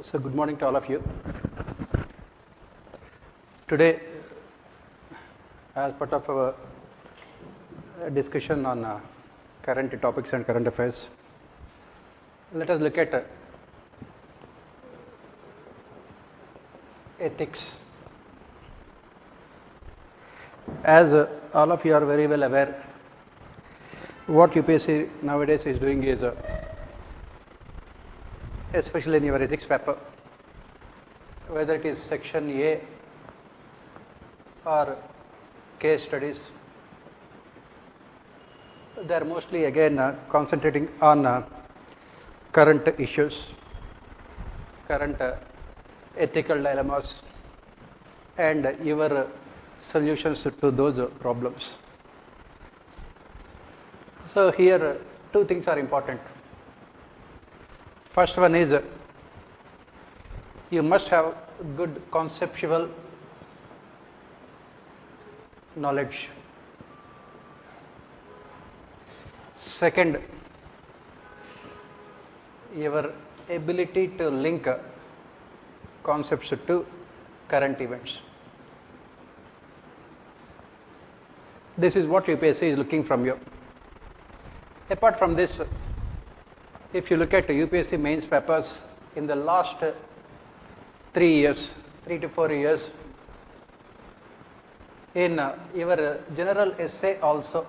So good morning to all of you. Today, as part of our discussion on current topics and current affairs, let us look at ethics. As all of you are very well aware, what UPSC nowadays is doing is, especially in your ethics paper, whether it is section A or case studies, they are mostly again concentrating on current issues, current ethical dilemmas, and your solutions to those problems. So here two things are important. First one is you must have good conceptual knowledge. Second, your ability to link concepts to current events. This is what UPSC is looking from you. Apart from this, if you look at UPSC mains papers in the last 3 to 4 years, in your general essay also,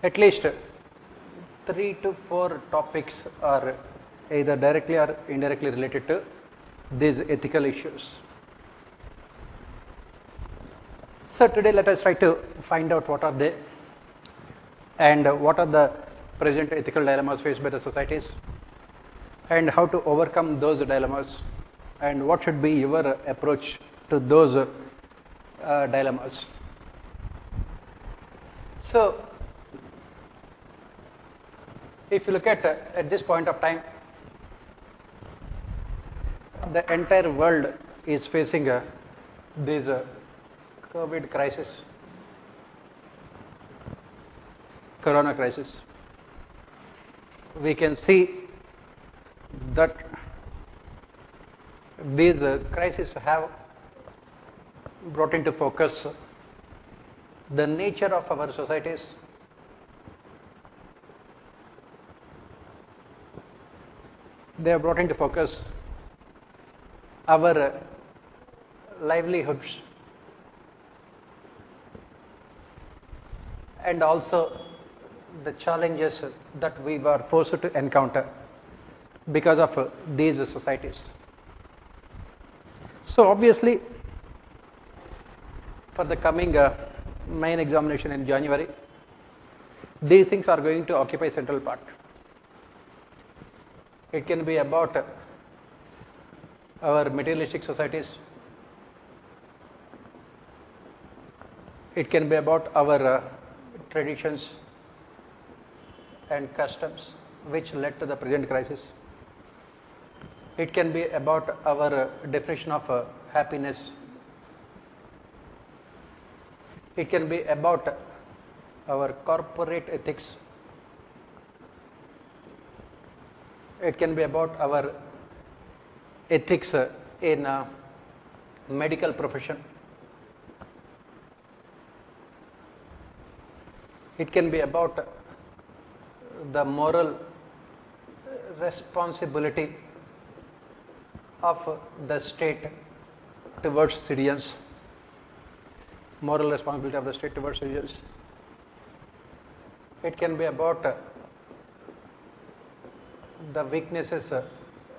at least 3 to 4 topics are either directly or indirectly related to these ethical issues. So today let us try to find out what are they and what are the present ethical dilemmas faced by the societies and how to overcome those dilemmas and what should be your approach to those dilemmas. So if you look at this point of time, the entire world is facing this COVID crisis, corona crisis. We can see that these crises have brought into focus the nature of our societies, they have brought into focus our livelihoods and also the challenges that we were forced to encounter because of these societies. So obviously, for the coming main examination in January, these things are going to occupy central part. It can be about our materialistic societies. It can be about our traditions and customs which led to the present crisis. It can be about our definition of happiness. It can be about our corporate ethics. It can be about our ethics in medical profession. It can be about the moral responsibility of the state towards citizens, moral responsibility of the state towards citizens. It can be about the weaknesses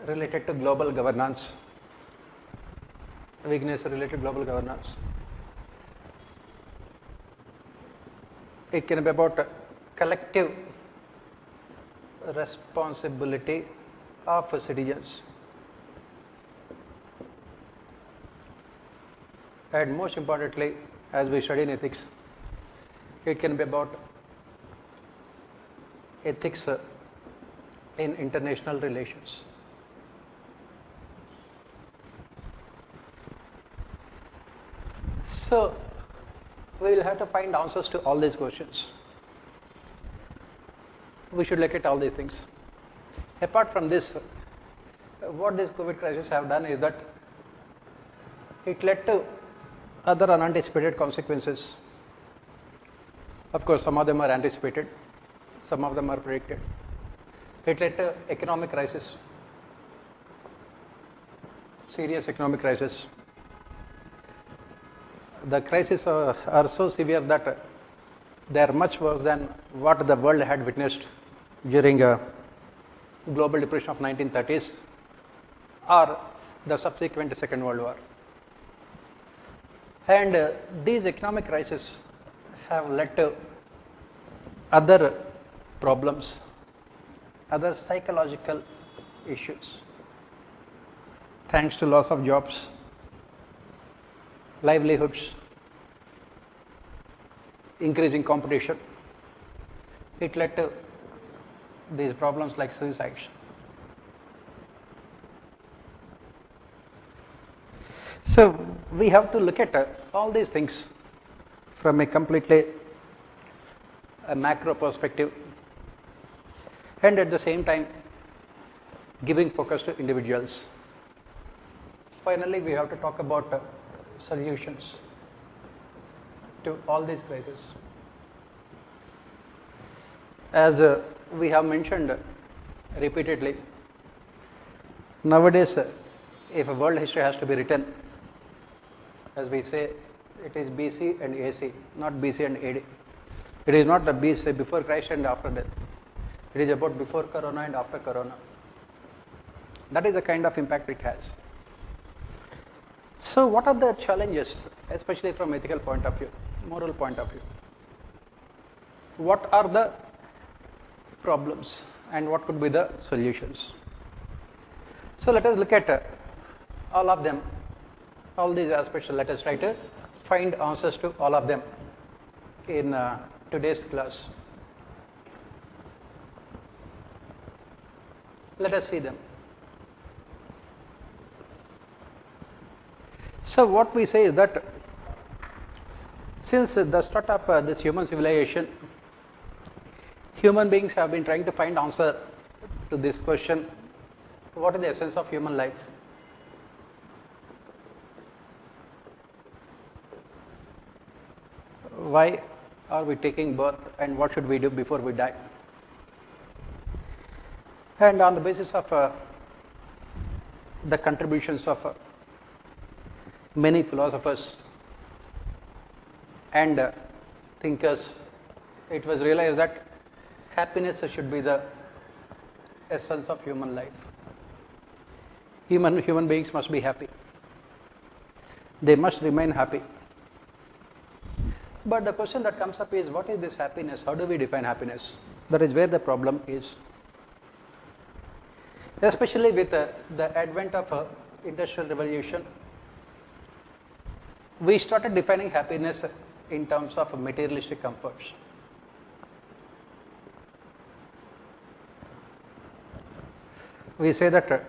related to global governance, It can be about collective responsibility of citizens. And most importantly, as we study in ethics, it can be about ethics in international relations. So we will have to find answers to all these questions. We should look at all these things. Apart from this, what this COVID crisis have done is that it led to other unanticipated consequences. Of course, some of them are anticipated, some of them are predicted. It led to economic crisis, serious economic crisis. The crises are so severe that they are much worse than what the world had witnessed during global depression of 1930s or the subsequent Second World War. And these economic crises have led to other problems, other psychological issues, thanks to loss of jobs, livelihoods, increasing competition. It led to these problems like suicides. So we have to look at all these things from a completely macro perspective, and at the same time giving focus to individuals. Finally, we have to talk about solutions to all these crises. As we have mentioned repeatedly, nowadays if a world history has to be written, as we say, it is BC and AC, not BC and AD. It is not the BC, before Christ and after death. It is about before Corona and after Corona. That is the kind of impact it has. So what are the challenges, especially from ethical point of view, moral point of view? What are the problems and what could be the solutions? So let us look at all of them, all these aspects. Let us try to find answers to all of them in today's class. Let us see them. So what we say is that since the start of this human civilization, human beings have been trying to find answer to this question: what is the essence of human life? Why are we taking birth, and what should we do before we die? And on the basis of the contributions of many philosophers and thinkers, it was realized that happiness should be the essence of human life. Human beings must be happy. They must remain happy. But the question that comes up is, what is this happiness? How do we define happiness? That is where the problem is. Especially with the advent of Industrial Revolution, we started defining happiness in terms of materialistic comforts. We say that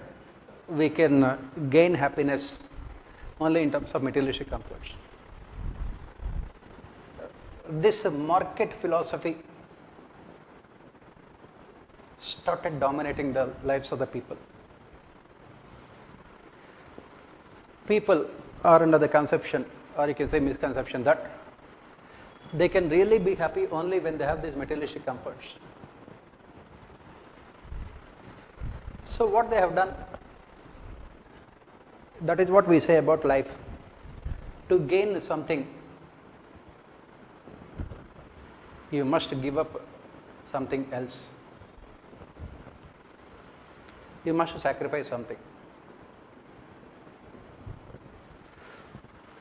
we can gain happiness only in terms of materialistic comforts. This market philosophy started dominating the lives of the people. People are under the conception, or you can say misconception, that they can really be happy only when they have these materialistic comforts. So what they have done, that is what we say about life. To gain something, you must give up something else. You must sacrifice something.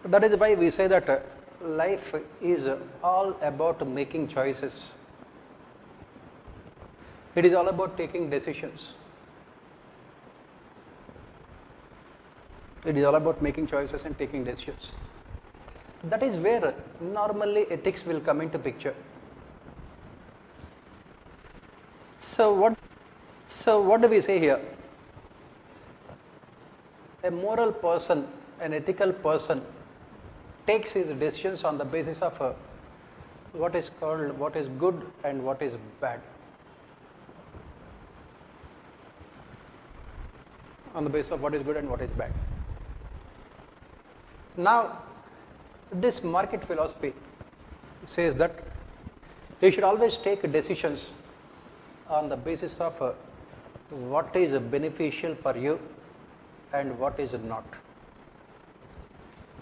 That is why we say that life is all about making choices. It is all about taking decisions. It is all about making choices and taking decisions. That is where normally ethics will come into picture. So what do we say here? A moral person, an ethical person, takes his decisions on the basis of what is called what is good and what is bad. on the basis of what is good and what is bad. Now, this market philosophy says that you should always take decisions on the basis of what is beneficial for you and what is not.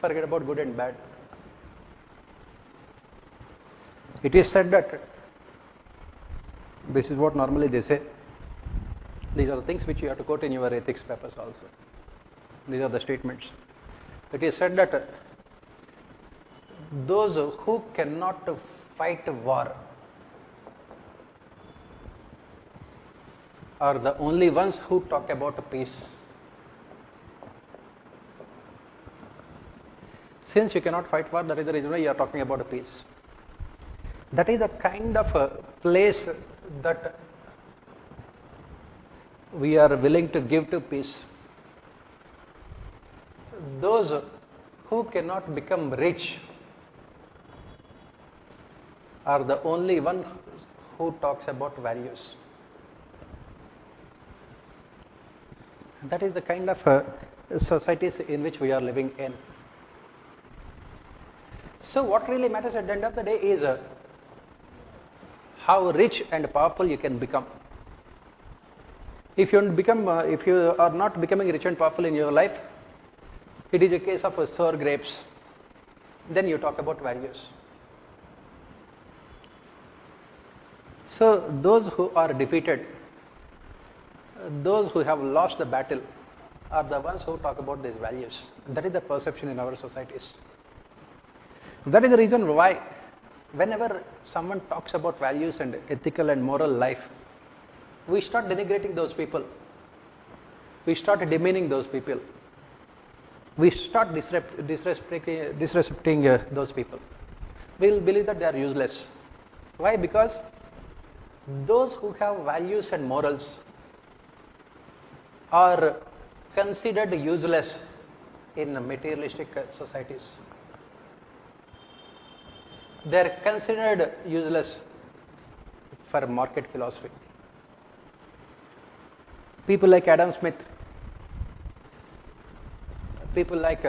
Forget about good and bad. It is said that, this is what normally they say, these are the things which you have to quote in your ethics papers also. These are the statements. It is said that those who cannot fight war are the only ones who talk about peace. Since you cannot fight war, that is the reason why you are talking about peace. That is the kind of a place that we are willing to give to peace. Those who cannot become rich are the only one who talks about values. That is the kind of societies in which we are living in. So what really matters at the end of the day is how rich and powerful you can become. If you are not becoming rich and powerful in your life, it is a case of sour grapes. Then you talk about values. So those who are defeated, those who have lost the battle, are the ones who talk about these values. That is the perception in our societies. That is the reason why whenever someone talks about values and ethical and moral life, we start denigrating those people. We start demeaning those people. We start disrespecting those people. We will believe that they are useless. Why? Because those who have values and morals are considered useless in materialistic societies. They are considered useless for market philosophy. People like Adam Smith, people like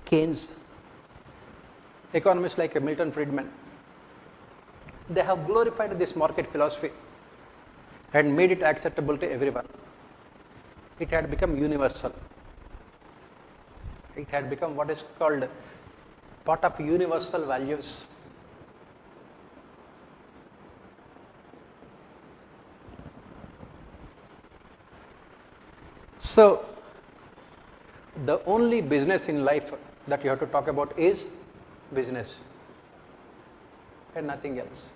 Keynes, economists like Milton Friedman, they have glorified this market philosophy and made it acceptable to everyone. It had become universal. It had become what is called part of universal values. So, the only business in life that you have to talk about is business and nothing else.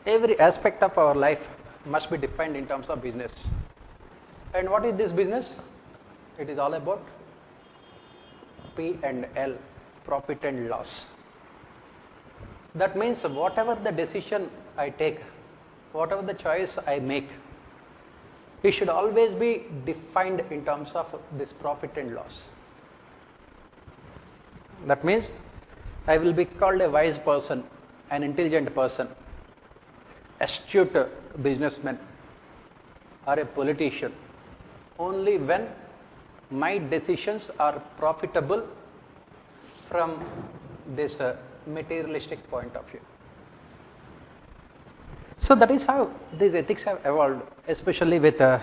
Every aspect of our life must be defined in terms of business. And what is this business? It is all about P&L, profit and loss. That means whatever the decision I take, whatever the choice I make, it should always be defined in terms of this profit and loss. That means I will be called a wise person, an intelligent person, astute businessman, or a politician only when my decisions are profitable from this materialistic point of view. So that is how these ethics have evolved, especially with the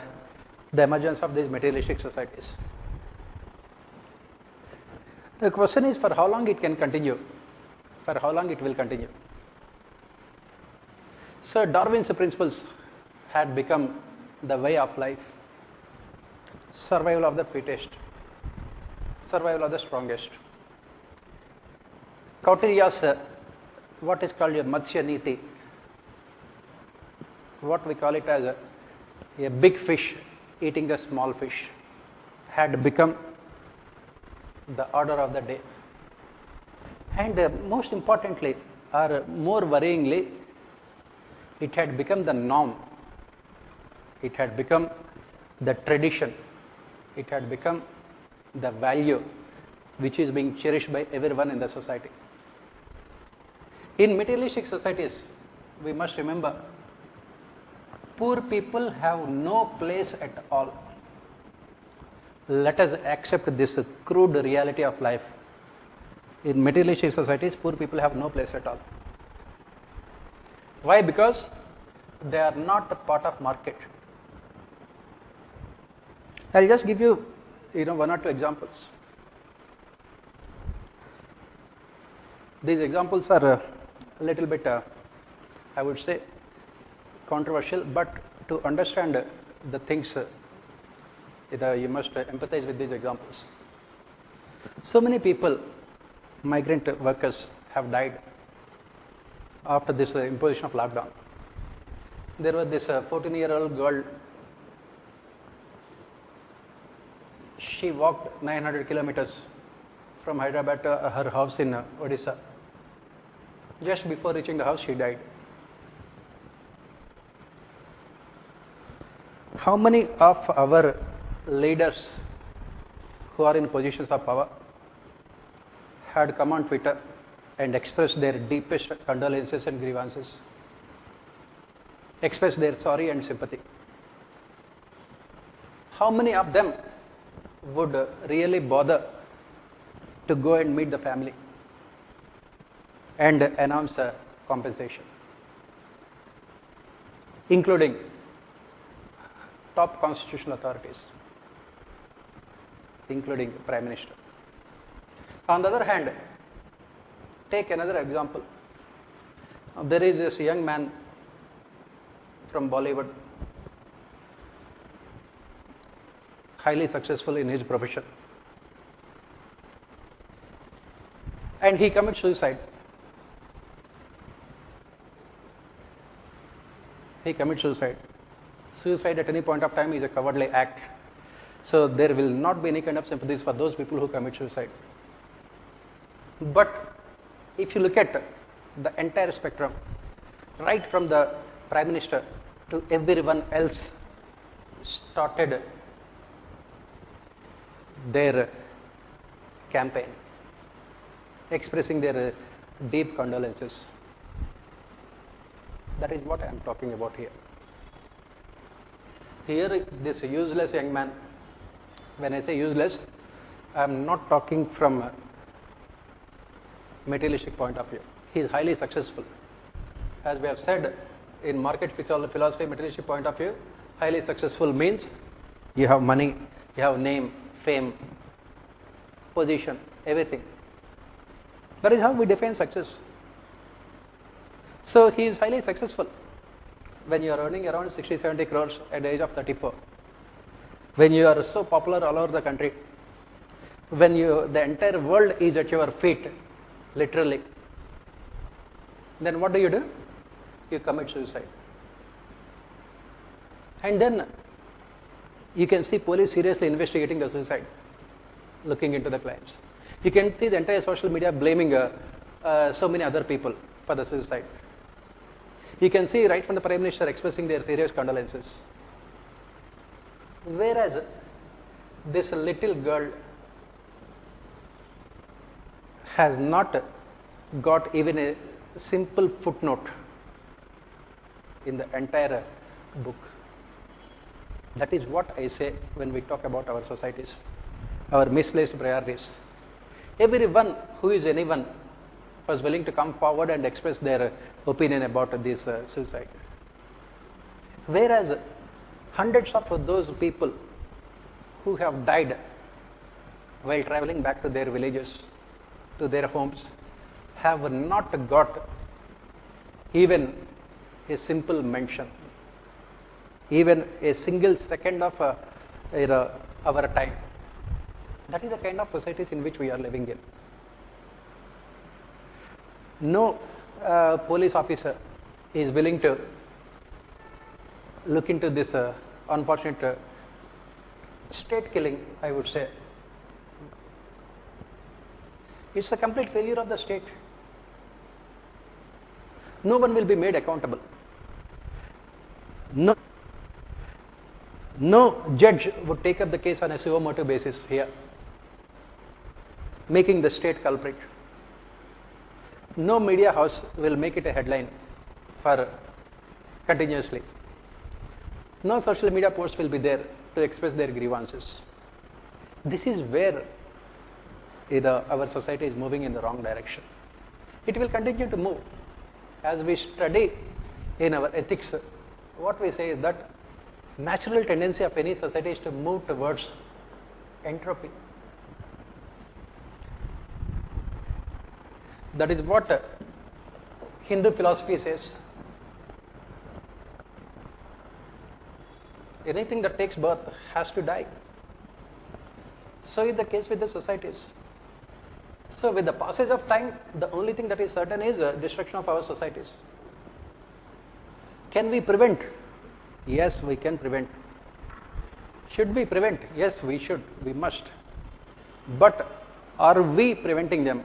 emergence of these materialistic societies. The question is for how long it can continue, for how long it will continue. So Darwin's principles had become the way of life. Survival of the fittest, survival of the strongest. Kautilya's what is called a Matsya Niti, what we call it as a big fish eating a small fish, had become the order of the day. And most importantly, or more worryingly, it had become the norm. It had become the tradition. It had become the value which is being cherished by everyone in the society. In materialistic societies, we must remember, Poor people have no place at all. Let us accept this crude reality of life. In materialistic societies, poor people have no place at all. Why? Because they are not a part of market. I'll just give you, one or two examples. These examples are a little bit, I would say, controversial, but to understand the things, you must empathize with these examples. So many people, migrant workers, have died after this imposition of lockdown. There was this 14-year-old girl. She walked 900 kilometers from Hyderabad to her house in Odisha. Just before reaching the house, she died. How many of our leaders who are in positions of power had come on Twitter and expressed their deepest condolences and grievances, expressed their sorry and sympathy? How many of them would really bother to go and meet the family and announce a compensation, including top constitutional authorities, including Prime Minister? On the other hand, take another example. There is this young man from Bollywood, highly successful in his profession, and he commits suicide. He commits suicide. Suicide at any point of time is a cowardly act. So there will not be any kind of sympathies for those people who commit suicide. But if you look at the entire spectrum, right from the Prime Minister to everyone else, started their campaign, expressing their deep condolences. That is what I am talking about here. Here, this useless young man, when I say useless, I am not talking from a materialistic point of view. He is highly successful. As we have said, in market philosophy, materialistic point of view, highly successful means you have money, you have name, fame, position, everything. That is how we define success. So he is highly successful. When you are earning around 60-70 crores at the age of 34, when you are so popular all over the country, when the entire world is at your feet, literally, then what do? You commit suicide. And then you can see police seriously investigating the suicide, looking into the crimes. You can see the entire social media blaming so many other people for the suicide. You can see right from the Prime Minister expressing their serious condolences. Whereas this little girl has not got even a simple footnote in the entire book. That is what I say when we talk about our societies, our misplaced priorities. Everyone who is anyone was willing to come forward and express their opinion about this suicide. Whereas hundreds of those people who have died while traveling back to their villages, to their homes, have not got even a simple mention, even a single second of our time. That is the kind of societies in which we are living in. No police officer is willing to look into this unfortunate state killing, I would say. It's a complete failure of the state. No one will be made accountable. No judge would take up the case on a suo motu basis here, making the state culprit. No media house will make it a headline for continuously. No social media posts will be there to express their grievances. This is where our society is moving in the wrong direction. It will continue to move. As we study in our ethics, what we say is that natural tendency of any society is to move towards entropy. That is what Hindu philosophy says. Anything that takes birth has to die. So is the case with the societies. So with the passage of time, the only thing that is certain is destruction of our societies. Can we prevent? Yes, we can prevent. Should we prevent? Yes, we should. We must. But are we preventing them?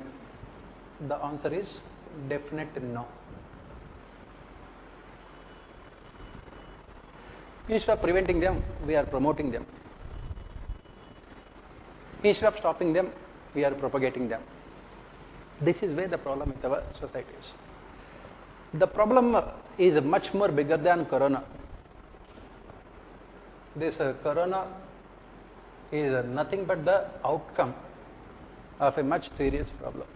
The answer is definite no. Instead of preventing them, we are promoting them. Instead of stopping them, we are propagating them. This is where the problem with our society is. The problem is much more bigger than corona. This corona is nothing but the outcome of a much serious problem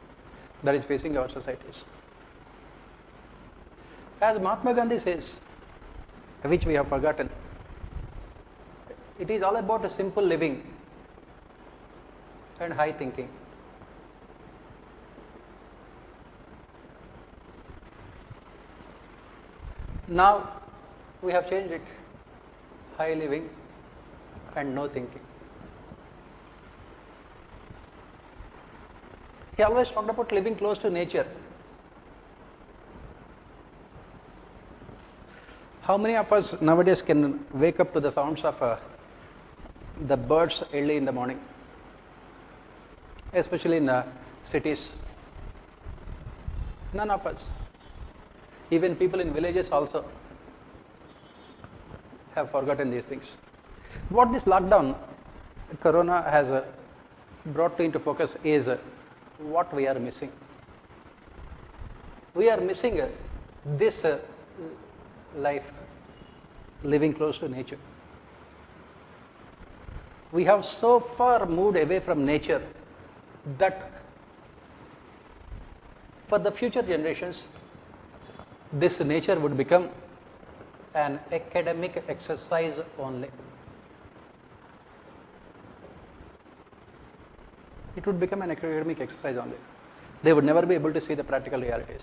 that is facing our societies. As Mahatma Gandhi says, which we have forgotten, it is all about a simple living and high thinking. Now we have changed it, high living and no thinking. He always talked about living close to nature. How many of us nowadays can wake up to the sounds of the birds early in the morning, especially in the cities? None of us. Even people in villages also have forgotten these things. What this lockdown, corona has brought into focus is what we are missing. We are missing this life, living close to nature. We have so far moved away from nature that for the future generations, this nature would become an academic exercise only. It would become an academic exercise only. They would never be able to see the practical realities.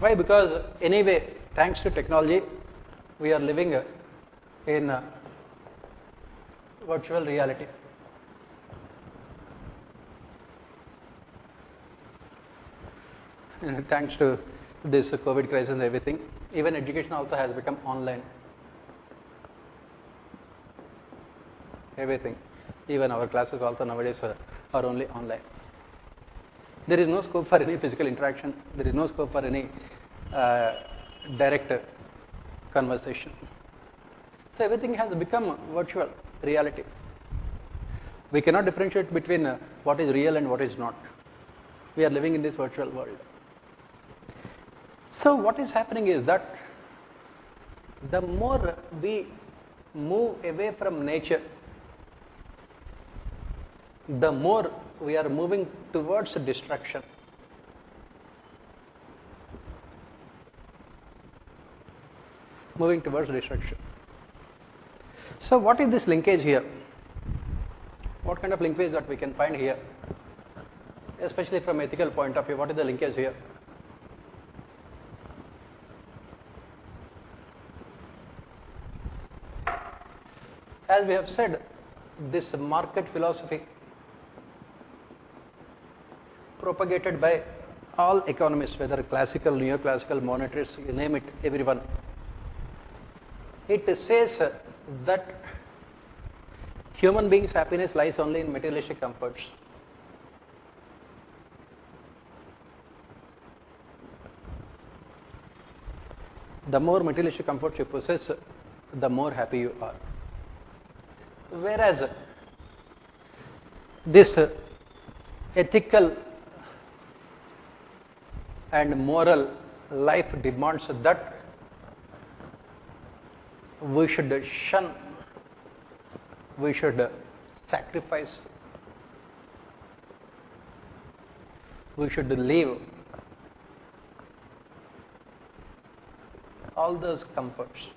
Why? Because anyway, thanks to technology, we are living in virtual reality. And thanks to this COVID crisis and everything, even education also has become online. Everything, even our classes also nowadays are only online. There is no scope for any physical interaction. There is no scope for any direct conversation. So everything has become virtual reality. We cannot differentiate between what is real and what is not. We are living in this virtual world. So what is happening is that the more we move away from nature, the more we are moving towards destruction. Moving towards destruction. So what is this linkage here? What kind of linkage that we can find here? Especially from ethical point of view, what is the linkage here? As we have said, this market philosophy propagated by all economists, whether classical, neoclassical, monetarists, you name it, everyone. It says that human beings' happiness lies only in materialistic comforts. The more materialistic comforts you possess, the more happy you are. Whereas this ethical and moral life demands that we should shun, we should sacrifice, we should leave all those comforts.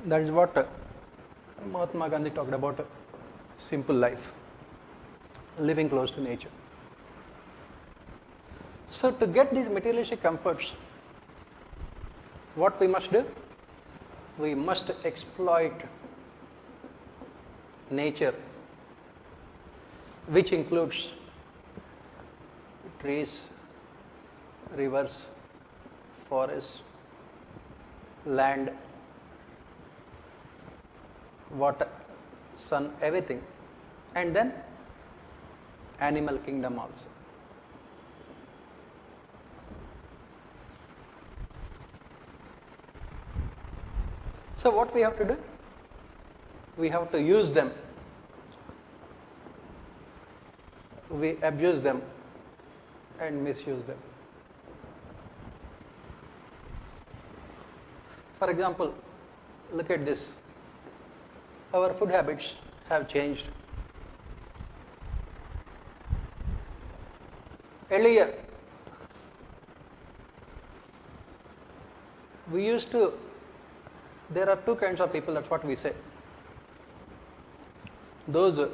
That is what Mahatma Gandhi talked about, simple life, living close to nature. So to get these materialistic comforts, what we must do? We must exploit nature, which includes trees, rivers, forests, land, water, sun, everything, and then animal kingdom also. So what we have to do? We have to use them. We abuse them and misuse them. For example, look at this. Our food habits have changed. Earlier, we used to, there are two kinds of people, that's what we say. Those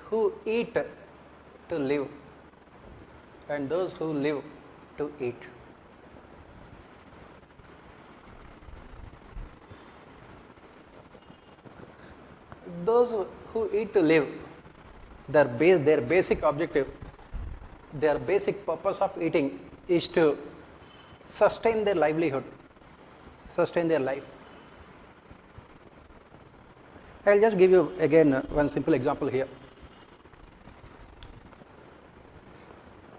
who eat to live and those who live to eat. Those who eat to live, their basic objective, their basic purpose of eating is to sustain their livelihood, sustain their life. I'll just give you again one simple example here.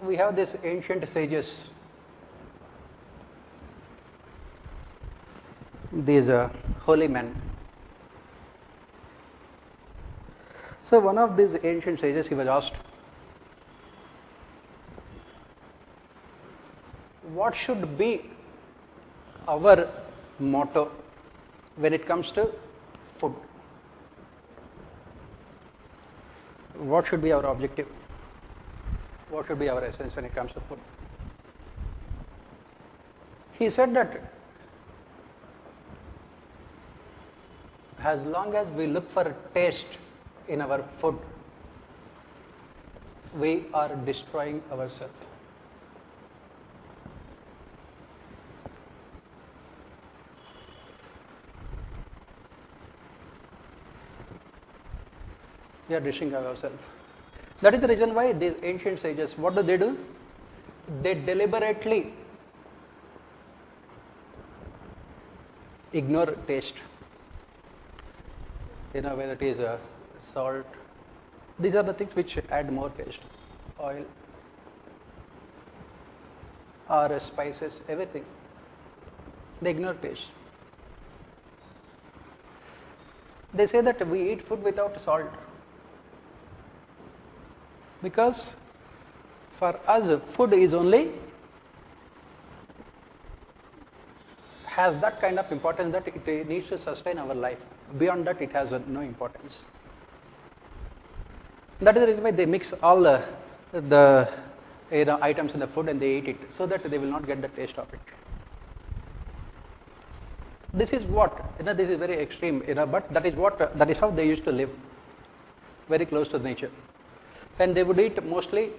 We have these ancient sages, these holy men. So one of these ancient sages, he was asked, what should be our motto when it comes to food? What should be our objective? What should be our essence when it comes to food? He said that as long as we look for taste in our food, we are destroying ourselves. We are destroying ourselves. That is the reason why these ancient sages, what do? They deliberately ignore taste. Whether it is salt, these are the things which add more taste. Oil or spices, everything. They ignore taste. They say that we eat food without salt because for us food is only has that kind of importance that it needs to sustain our life. Beyond that, it has no importance. That is the reason why they mix all the items in the food and they eat it, so that they will not get the taste of it. This is what, this is very extreme, but that is how they used to live, very close to nature. And they would eat mostly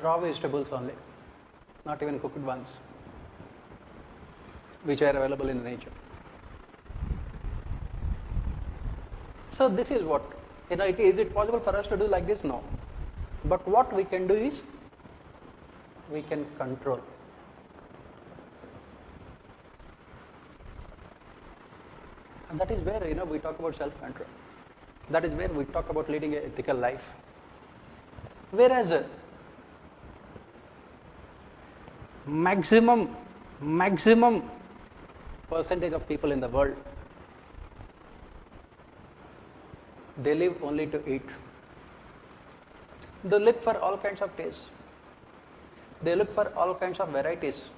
raw vegetables only, not even cooked ones, which are available in nature. So this is what, is it possible for us to do like this? No. But what we can do is, we can control. And that is where, we talk about self-control. That is where we talk about leading an ethical life. Whereas maximum percentage of people in the world, they live only to eat. They look for all kinds of tastes. They look for all kinds of varieties.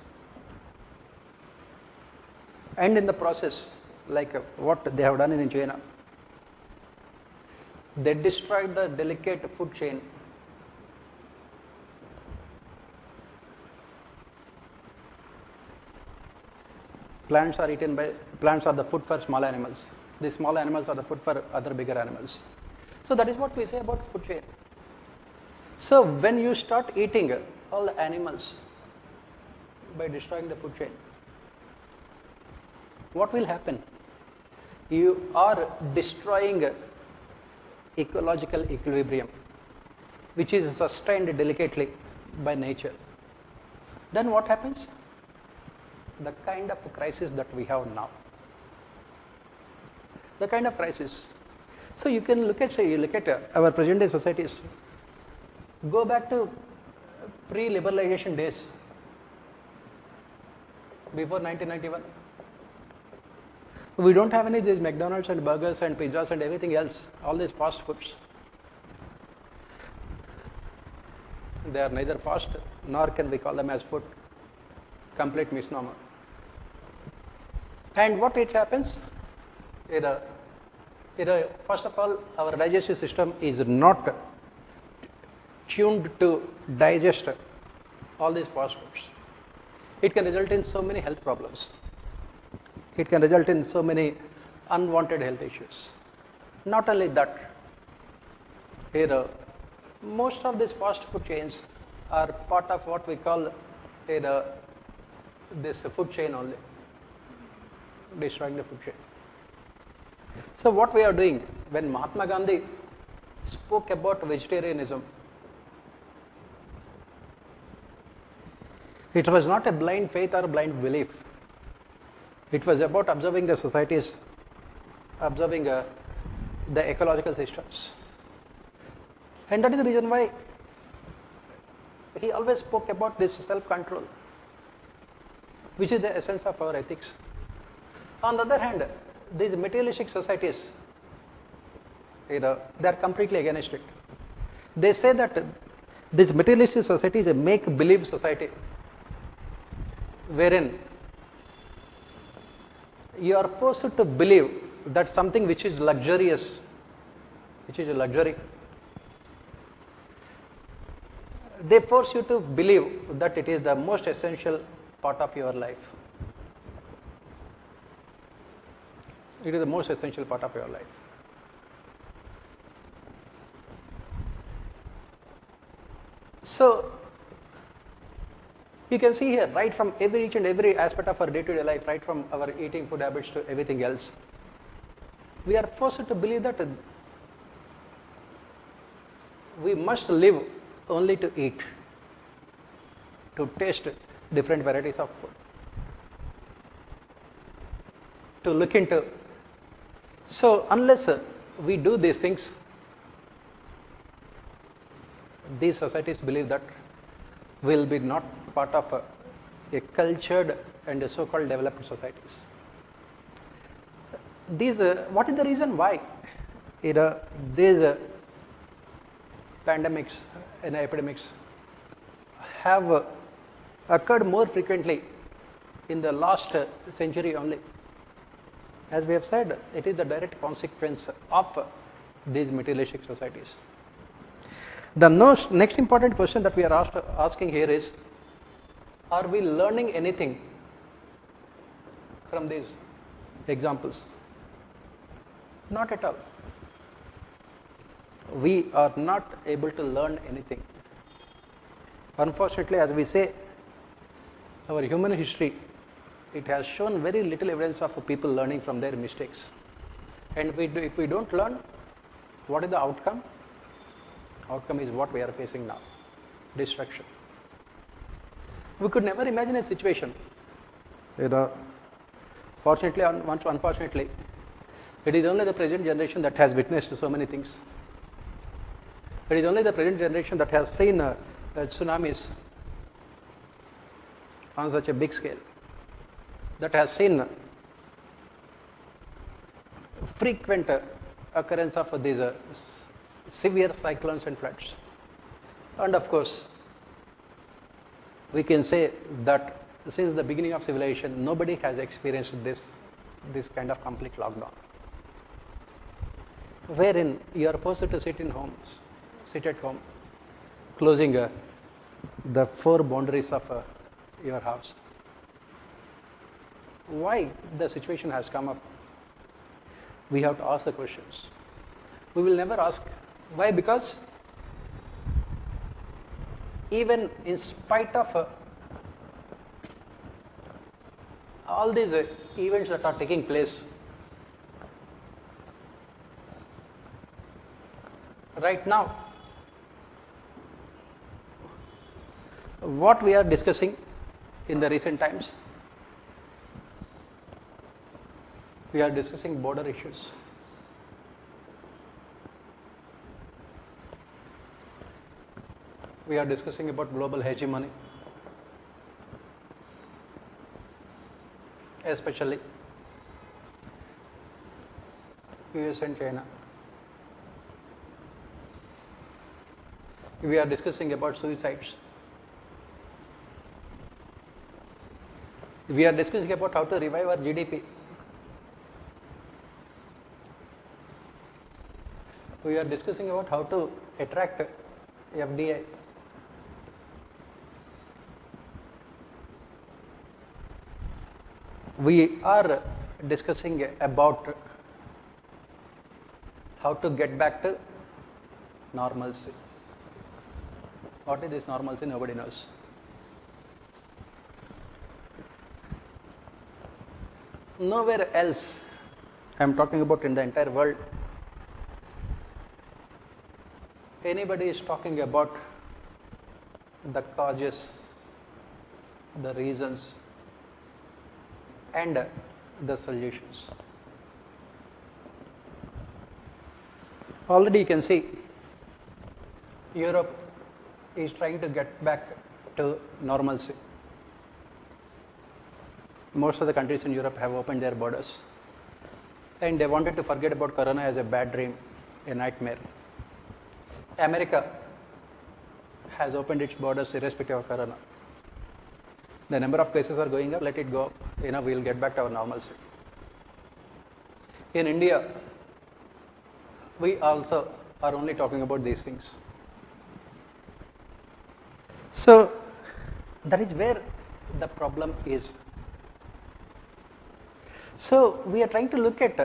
And in the process, like what they have done in China, they destroyed the delicate food chain. Plants are the food for small animals. The small animals are the food for other bigger animals. So that is what we say about food chain. So when you start eating all the animals by destroying the food chain, what will happen? You are destroying ecological equilibrium, which is sustained delicately by nature. Then what happens? The kind of crisis that we have now. The kind of crisis. So you can look at, our present day societies. Go back to pre-liberalization days, before 1991. We don't have any of these McDonald's and burgers and pizzas and everything else, all these fast foods. They are neither fast nor can we call them as food. Complete misnomer. And what it happens? First of all, our digestive system is not tuned to digest all these fast foods. It can result in so many health problems. It can result in so many unwanted health issues. Not only that, most of these fast food chains are part of what we call this food chain only, destroying the food chain. So what we are doing, when Mahatma Gandhi spoke about vegetarianism, it was not a blind faith or blind belief. It was about observing the societies, observing the ecological systems. And that is the reason why he always spoke about this self-control, which is the essence of our ethics. On the other hand, these materialistic societies, they are completely against it. They say that this materialistic society is a make-believe society, wherein you are forced to believe that something which is luxurious, which is a luxury, they force you to believe that it is the most essential part of your life. It is the most essential part of your life. So you can see here, right from each and every aspect of our day-to-day life, right from our eating food habits to everything else, we are forced to believe that we must live only to eat, to taste different varieties of food, to look into. So unless we do these things, these societies believe that we will be not part of a cultured and a so-called developed societies. These, what is the reason why these pandemics and epidemics have occurred more frequently in the last century only? As we have said, it is the direct consequence of these materialistic societies. The next important question that we are asking here is, are we learning anything from these examples? Not at all. We are not able to learn anything. Unfortunately, as we say, our human history, it has shown very little evidence of people learning from their mistakes. And if we don't learn, what is the outcome? Outcome is what we are facing now, destruction. We could never imagine a situation. Fortunately, unfortunately, it is only the present generation that has witnessed so many things. It is only the present generation that has seen tsunamis on such a big scale, that has seen frequent occurrence of these severe cyclones and floods. And of course, we can say that since the beginning of civilization, nobody has experienced this kind of complete lockdown, wherein you are forced to sit at home, closing the four boundaries of your house. Why the situation has come up? We have to ask the questions. We will never ask why, because even in spite of all these events that are taking place right now, what we are discussing in the recent times, we are discussing border issues. We are discussing about global hegemony, especially US and China. We are discussing about suicides. We are discussing about how to revive our GDP. We are discussing about how to attract FDI. We are discussing about how to get back to normalcy. What is this normalcy? Nobody knows. Nowhere else, I am talking about in the entire world, anybody is talking about the causes, the reasons, and the solutions. Already you can see Europe is trying to get back to normalcy. Most of the countries in Europe have opened their borders, and they wanted to forget about corona as a bad dream, a nightmare. America has opened its borders irrespective of corona. The number of cases are going up, let it go up, we'll get back to our normalcy. In India, we also are only talking about these things. So that is where the problem is. So we are trying to look at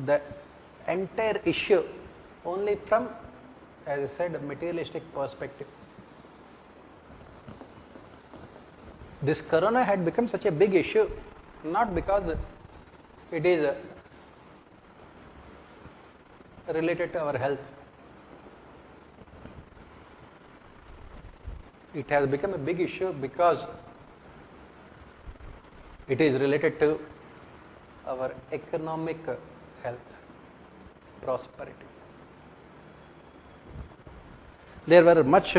the entire issue only from, as I said, a materialistic perspective. This corona had become such a big issue not because it is related to our health. It has become a big issue because it is related to our economic health, prosperity. There were much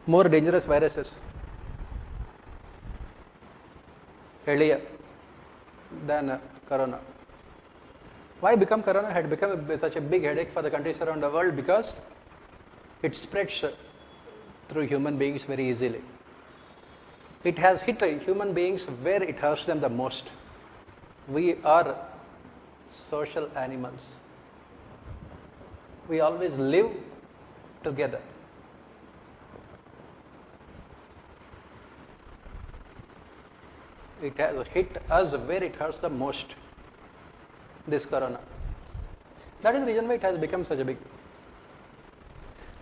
more dangerous viruses earlier than corona. Why become corona had become such a big headache for the countries around the world? Because it spreads through human beings very easily. It has hit human beings where it hurts them the most. We are social animals. We always live together. It has hit us where it hurts the most, this corona. That is the reason why it has become such a big.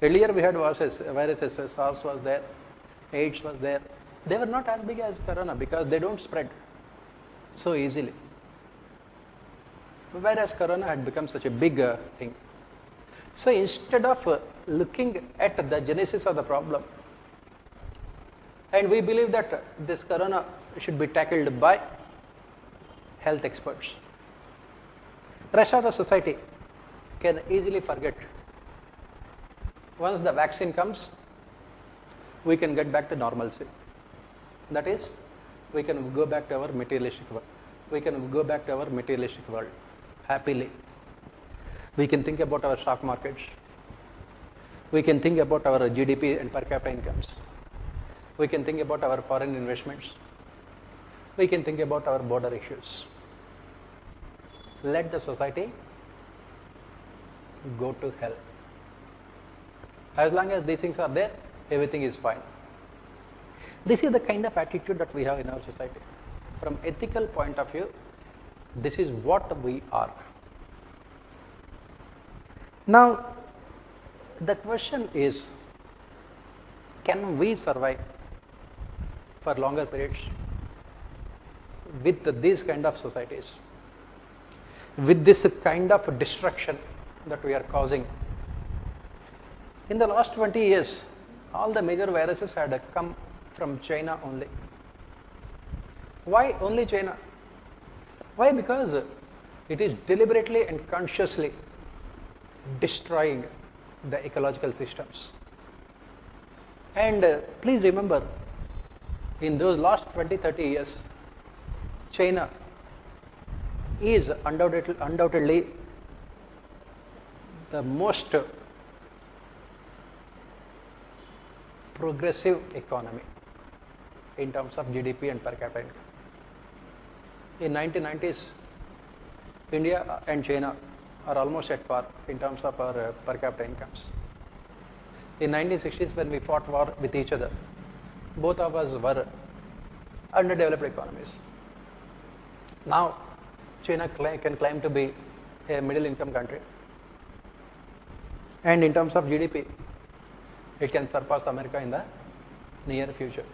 Earlier we had viruses, SARS was there, AIDS was there. They were not as big as corona because they don't spread so easily. Whereas corona had become such a big thing. So instead of looking at the genesis of the problem, and we believe that this corona should be tackled by health experts, rest of the society can easily forget. Once the vaccine comes, we can get back to normalcy. That is, we can go back to our materialistic world. We can go back to our materialistic world happily. We can think about our stock markets. We can think about our GDP and per capita incomes. We can think about our foreign investments. We can think about our border issues. Let the society go to hell. As long as these things are there, everything is fine. This is the kind of attitude that we have in our society. From ethical point of view, this is what we are. Now, the question is, can we survive for longer periods with these kind of societies, with this kind of destruction that we are causing? In the last 20 years, all the major viruses had come from China only. Why only China? Why? Because it is deliberately and consciously destroying the ecological systems. And please remember, in those last 20-30 years, China is undoubtedly the most progressive economy in terms of GDP and per capita income. In 1990s, India and China are almost at par in terms of our per capita incomes. In 1960s, when we fought war with each other, both of us were underdeveloped economies. Now, China can claim to be a middle income country, and in terms of GDP, it can surpass America in the near future.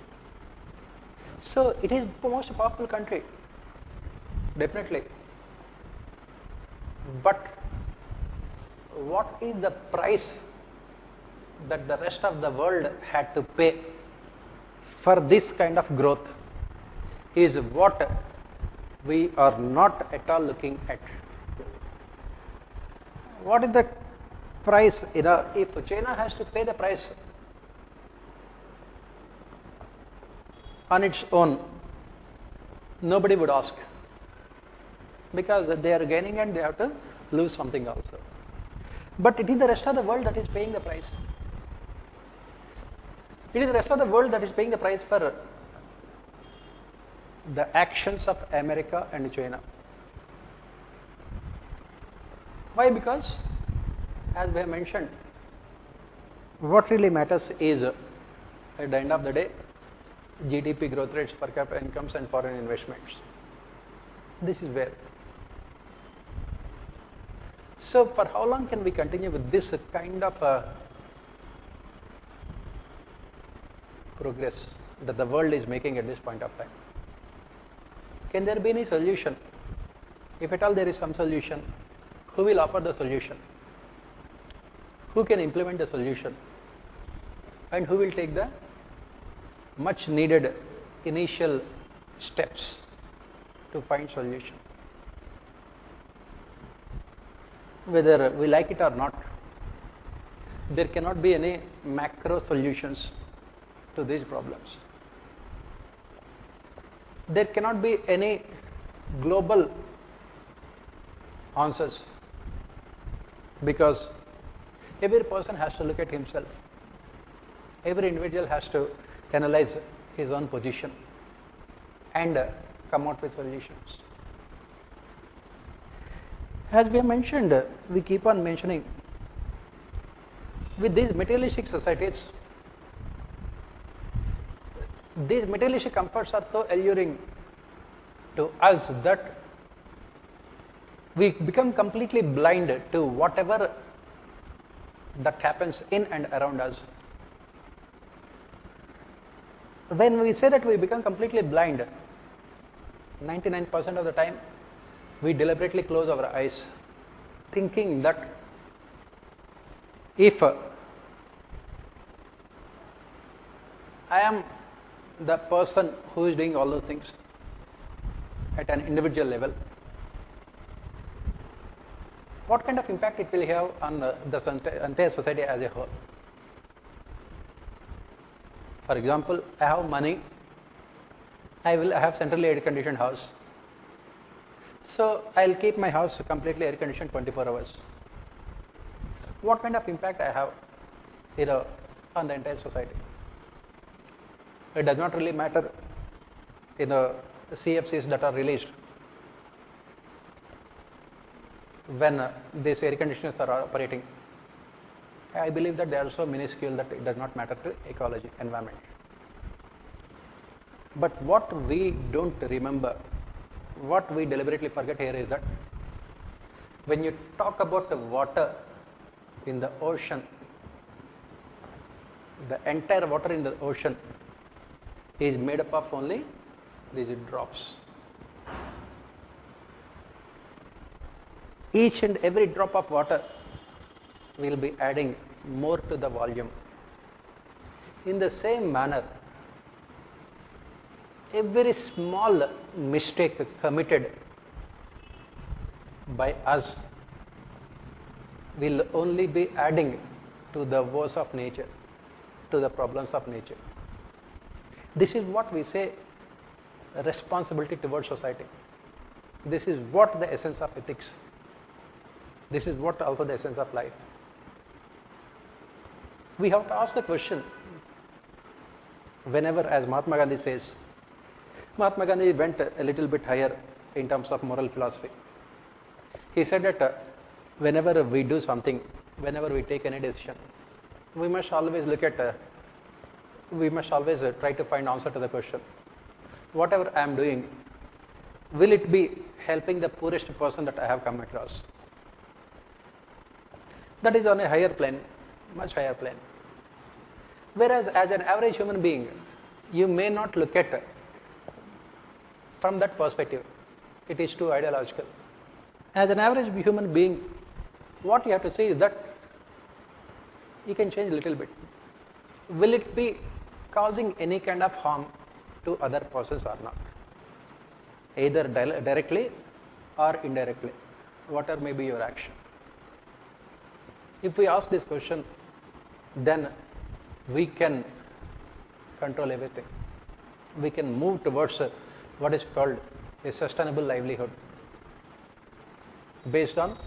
So it is the most powerful country, definitely. But what is the price that the rest of the world had to pay for this kind of growth is what we are not at all looking at. What is the price? If China has to pay the price on its own, nobody would ask, because they are gaining and they have to lose something also. But it is the rest of the world that is paying the price. It is the rest of the world that is paying the price for the actions of America and China. Why? Because, as we have mentioned, what really matters is, at the end of the day, GDP growth rates, per capita incomes and foreign investments. This is where. So for how long can we continue with this kind of progress that the world is making at this point of time? Can there be any solution? If at all there is some solution, who will offer the solution? Who can implement the solution? And who will take the much needed initial steps to find solution? Whether we like it or not, there cannot be any macro solutions to these problems. There cannot be any global answers, because every person has to look at himself. Every individual has to analyze his own position and come out with solutions. As we have mentioned, we keep on mentioning, with these materialistic societies, these materialistic comforts are so alluring to us that we become completely blind to whatever that happens in and around us. When we say that we become completely blind, 99% of the time we deliberately close our eyes, thinking that if I am the person who is doing all those things at an individual level, what kind of impact it will have on the entire society as a whole. For example, I have money, I have centrally air conditioned house, so I will keep my house completely air conditioned 24 hours. What kind of impact I have on the entire society? It does not really matter in the CFCs that are released when these air conditioners are operating. I believe that they are so minuscule that it does not matter to ecology, environment. But what we don't remember, what we deliberately forget here is that when you talk about the water in the ocean, the entire water in the ocean is made up of only these drops. Each and every drop of water will be adding more to the volume. In the same manner, every small mistake committed by us will only be adding to the woes of nature, to the problems of nature. This is what we say responsibility towards society. This is what the essence of ethics. This is what also the essence of life. We have to ask the question whenever, as Mahatma Gandhi says, Mahatma Gandhi went a little bit higher in terms of moral philosophy. He said that whenever we do something, whenever we take any decision, we must always look at, we must always try to find answer to the question, whatever I am doing, will it be helping the poorest person that I have come across? That is on a higher plane, much higher plane. Whereas as an average human being, you may not look at from that perspective. It is too ideological. As an average human being, what you have to say is that you can change a little bit. Will it be causing any kind of harm to other persons or not? Either directly or indirectly, whatever may be your action. If we ask this question, then we can control everything. We can move towards what is called a sustainable livelihood based on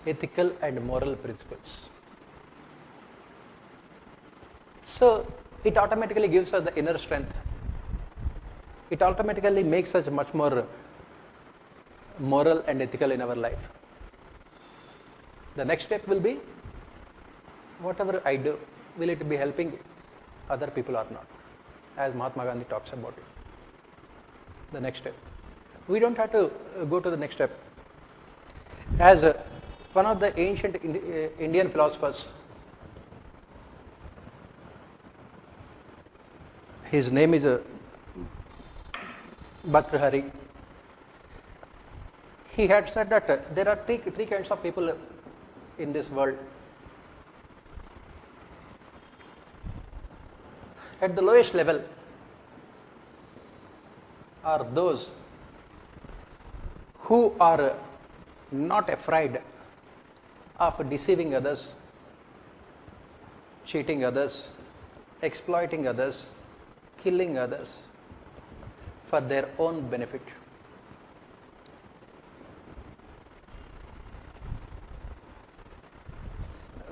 ethical and moral principles. So it automatically gives us the inner strength. It automatically makes us much more moral and ethical in our life. The next step will be, whatever I do, will it be helping other people or not? As Mahatma Gandhi talks about it. The next step. We don't have to go to the next step. As one of the ancient Indian philosophers, his name is Bhartrhari. He had said that there are three kinds of people in this world. At the lowest level are those who are not afraid of deceiving others, cheating others, exploiting others, killing others for their own benefit.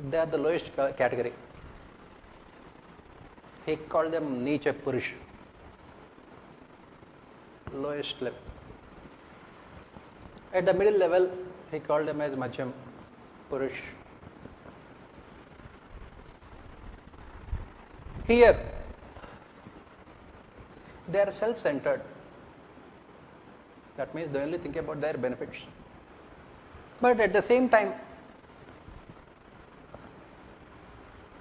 They are the lowest category. He called them Nicha Purush, lowest level. At the middle level, he called them as Madhyam Purush. Here, they are self-centered. That means they only think about their benefits. But at the same time,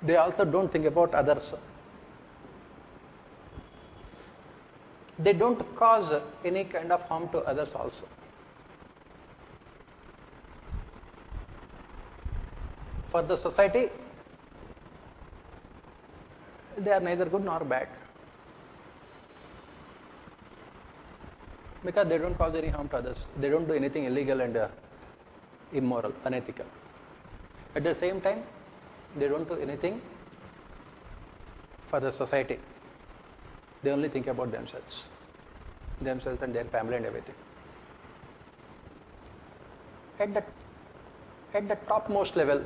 they also don't think about others. They don't cause any kind of harm to others also. For the society, they are neither good nor bad, because they don't cause any harm to others. They don't do anything illegal and immoral, unethical. At the same time, they don't do anything for the society. They only think about themselves and their family and everything. At the topmost level,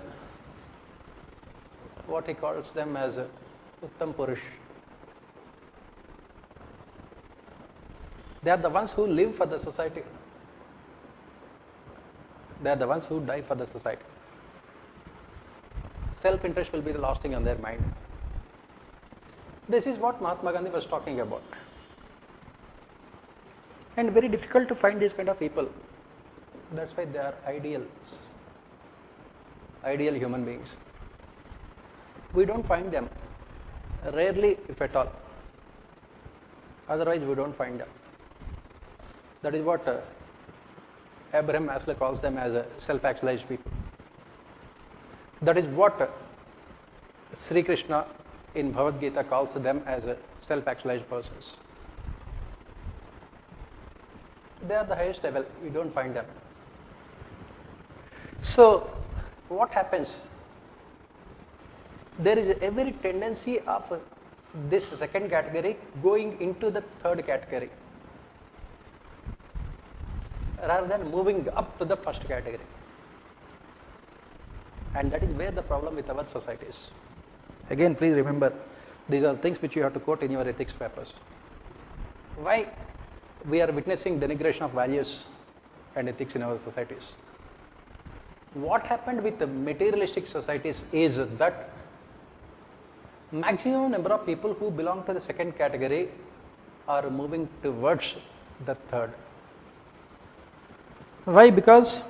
what he calls them as Uttam Purush. They are the ones who live for the society. They are the ones who die for the society. Self-interest will be the last thing on their mind. This is what Mahatma Gandhi was talking about. And very difficult to find these kind of people. That's why they are ideals, ideal human beings. We don't find them, rarely if at all. Otherwise we don't find them. That is what Abraham Maslow calls them as self-actualized people. That is what Sri Krishna in Bhagavad Gita calls them as self-actualized persons. They are the highest level, we don't find them. So what happens? There is every tendency of this second category going into the third category rather than moving up to the first category. And that is where the problem with our societies. Again, please remember, these are things which you have to quote in your ethics papers. Why we are witnessing denigration of values and ethics in our societies? What happened with the materialistic societies is that maximum number of people who belong to the second category are moving towards the third. Why? Because,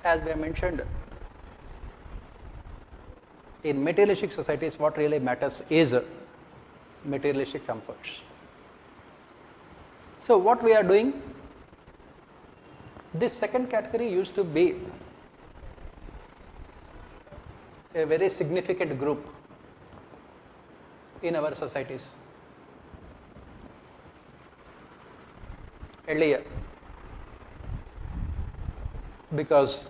as we have mentioned, in materialistic societies what really matters is materialistic comforts. So what we are doing, this second category used to be a very significant group in our societies. Earlier, because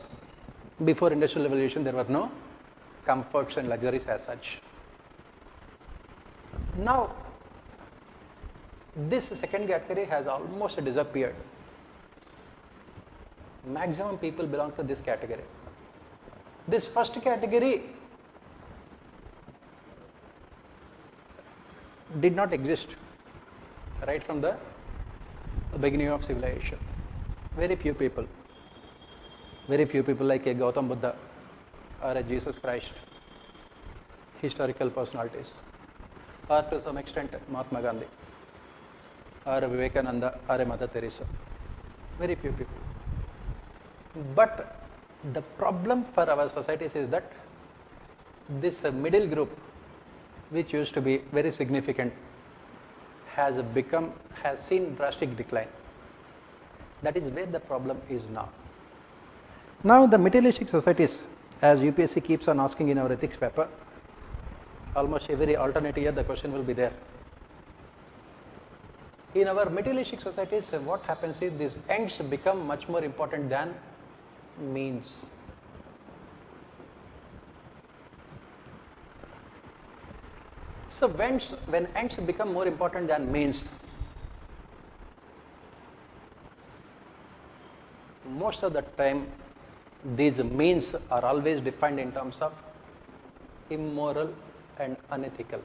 before industrial revolution there were no comforts and luxuries as such. Now this second category has almost disappeared. Maximum people belong to this category. This first category did not exist right from the beginning of civilization. Very few people like a Gautam Buddha or a Jesus Christ, historical personalities, or to some extent Mahatma Gandhi or a Vivekananda or a Mother Teresa. Very few people. But the problem for our societies is that this middle group, which used to be very significant, has seen drastic decline. That is where the problem is now. Now the materialistic societies, as UPSC keeps on asking in our ethics paper, almost every alternate year the question will be there. In our materialistic societies, what happens is these ends become much more important than means. So when ends become more important than means, most of the time these means are always defined in terms of immoral and unethical.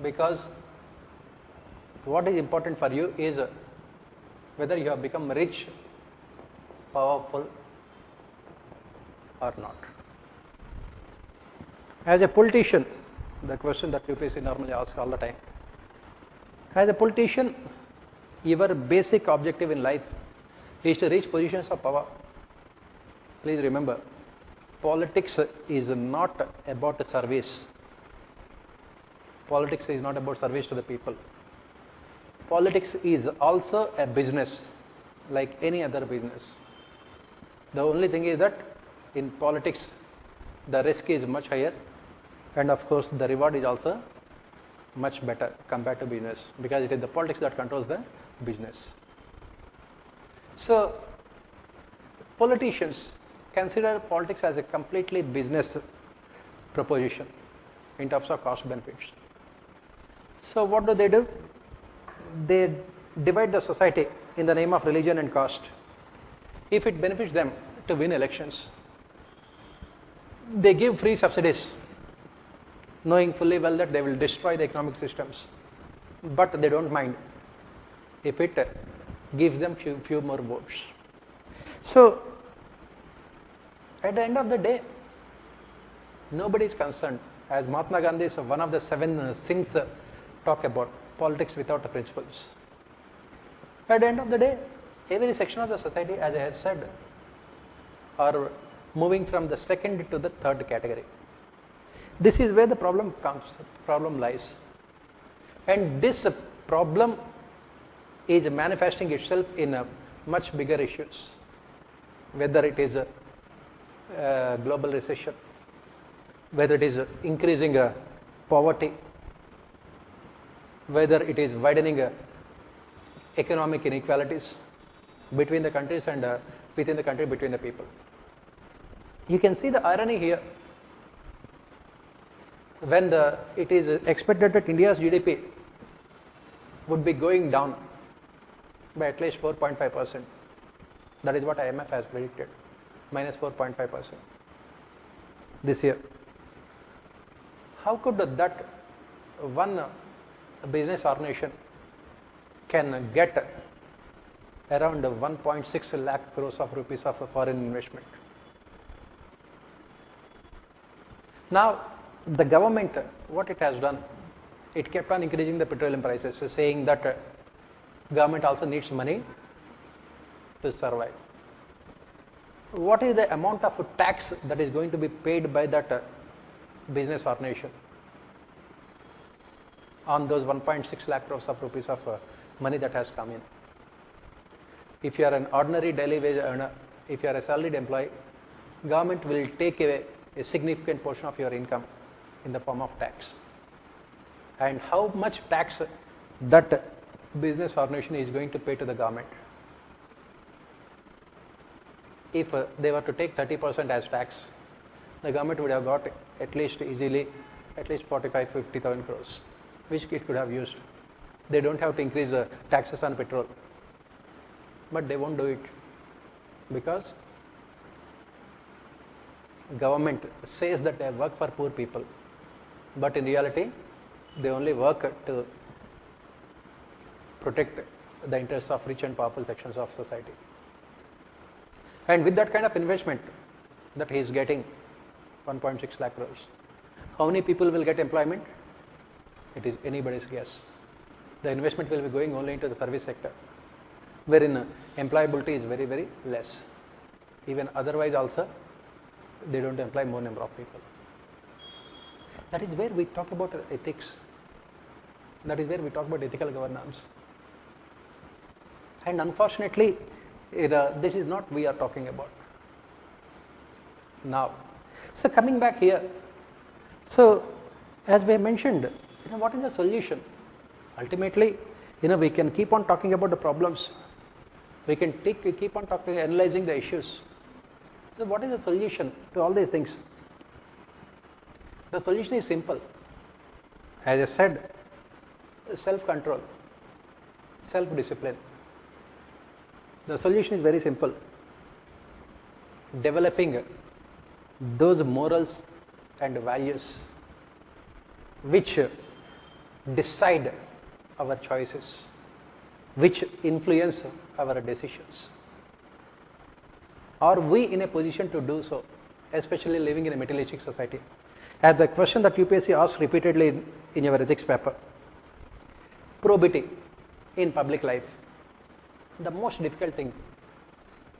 Because what is important for you is whether you have become rich, powerful or not. As a politician, the question that UPSC normally asks all the time, as a politician, your basic objective in life is to reach positions of power. Please remember, politics is not about service. Politics is not about service to the people. Politics is also a business, like any other business. The only thing is that in politics, the risk is much higher, and of course the reward is also much better compared to business, because it is the politics that controls the business. So politicians consider politics as a completely business proposition in terms of cost benefits. So what do? They divide the society in the name of religion and caste. If it benefits them to win elections, they give free subsidies, knowing fully well that they will destroy the economic systems, but they don't mind if it gives them few more votes. So at the end of the day, nobody is concerned. As Mahatma Gandhi is one of the 7 sins talk about politics without the principles. At the end of the day, every section of the society, as I had said, are moving from the second to the third category. This is where the problem lies. And this problem is manifesting itself in much bigger issues, whether it is global recession, whether it is increasing poverty, whether it is widening economic inequalities between the countries and within the country, between the people. You can see the irony here. When it is expected that India's GDP would be going down by at least 4.5%. That is what IMF has predicted, minus 4.5% this year. How could that one business organization can get around 1.6 lakh crores of rupees of foreign investment? Now, the government, what it has done, it kept on increasing the petroleum prices, saying that government also needs money to survive. What is the amount of tax that is going to be paid by that business organization on those 1.6 lakh crores of rupees of money that has come in? If you are an ordinary daily wage earner, if you are a salaried employee, government will take away a significant portion of your income in the form of tax. And how much tax that business organization is going to pay to the government? If they were to take 30% as tax, the government would have got at least easily at least 45-50,000 crores, which it could have used. They don't have to increase the taxes on petrol, but they won't do it because government says that they work for poor people, but in reality they only work to protect the interests of rich and powerful sections of society. And with that kind of investment that he is getting, 1.6 lakh crores, how many people will get employment? It is anybody's guess. The investment will be going only into the service sector, wherein employability is very, very less. Even otherwise also, they don't employ more number of people. That is where we talk about ethics. That is where we talk about ethical governance. And unfortunately, this is not we are talking about now. So coming back here, so as we mentioned, what is the solution? Ultimately, we can keep on talking about the problems. We can keep on talking, analyzing the issues. So what is the solution to all these things? The solution is simple. As I said, self-control, self-discipline. The solution is very simple. Developing those morals and values which decide our choices, which influence our decisions. Are we in a position to do so, especially living in a materialistic society? As the question that UPSC asks repeatedly in your ethics paper, probity in public life, the most difficult thing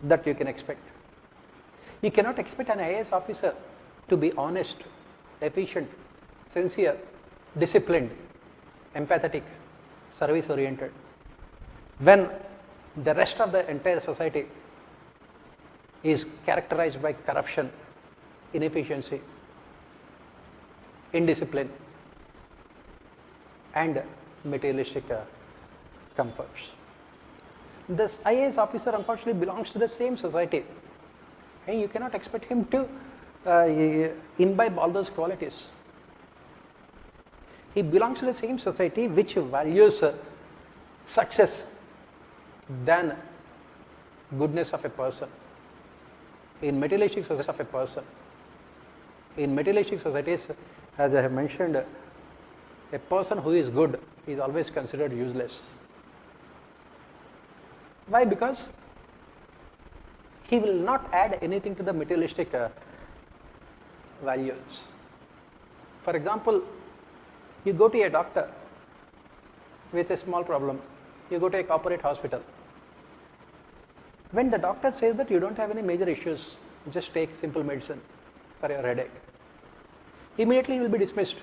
that you can expect. You cannot expect an IAS officer to be honest, efficient, sincere, disciplined, empathetic, service oriented, when the rest of the entire society is characterized by corruption, inefficiency, indiscipline, and materialistic comforts. This IAS officer unfortunately belongs to the same society, and you cannot expect him to imbibe all those qualities. He belongs to the same society which values success than goodness of a person. In materialistic society of a person, in materialistic societies, as I have mentioned, a person who is good is always considered useless. Why? Because he will not add anything to the materialistic values. For example, you go to a doctor with a small problem, you go to a corporate hospital. When the doctor says that you don't have any major issues, just take simple medicine for your headache, immediately you will be dismissed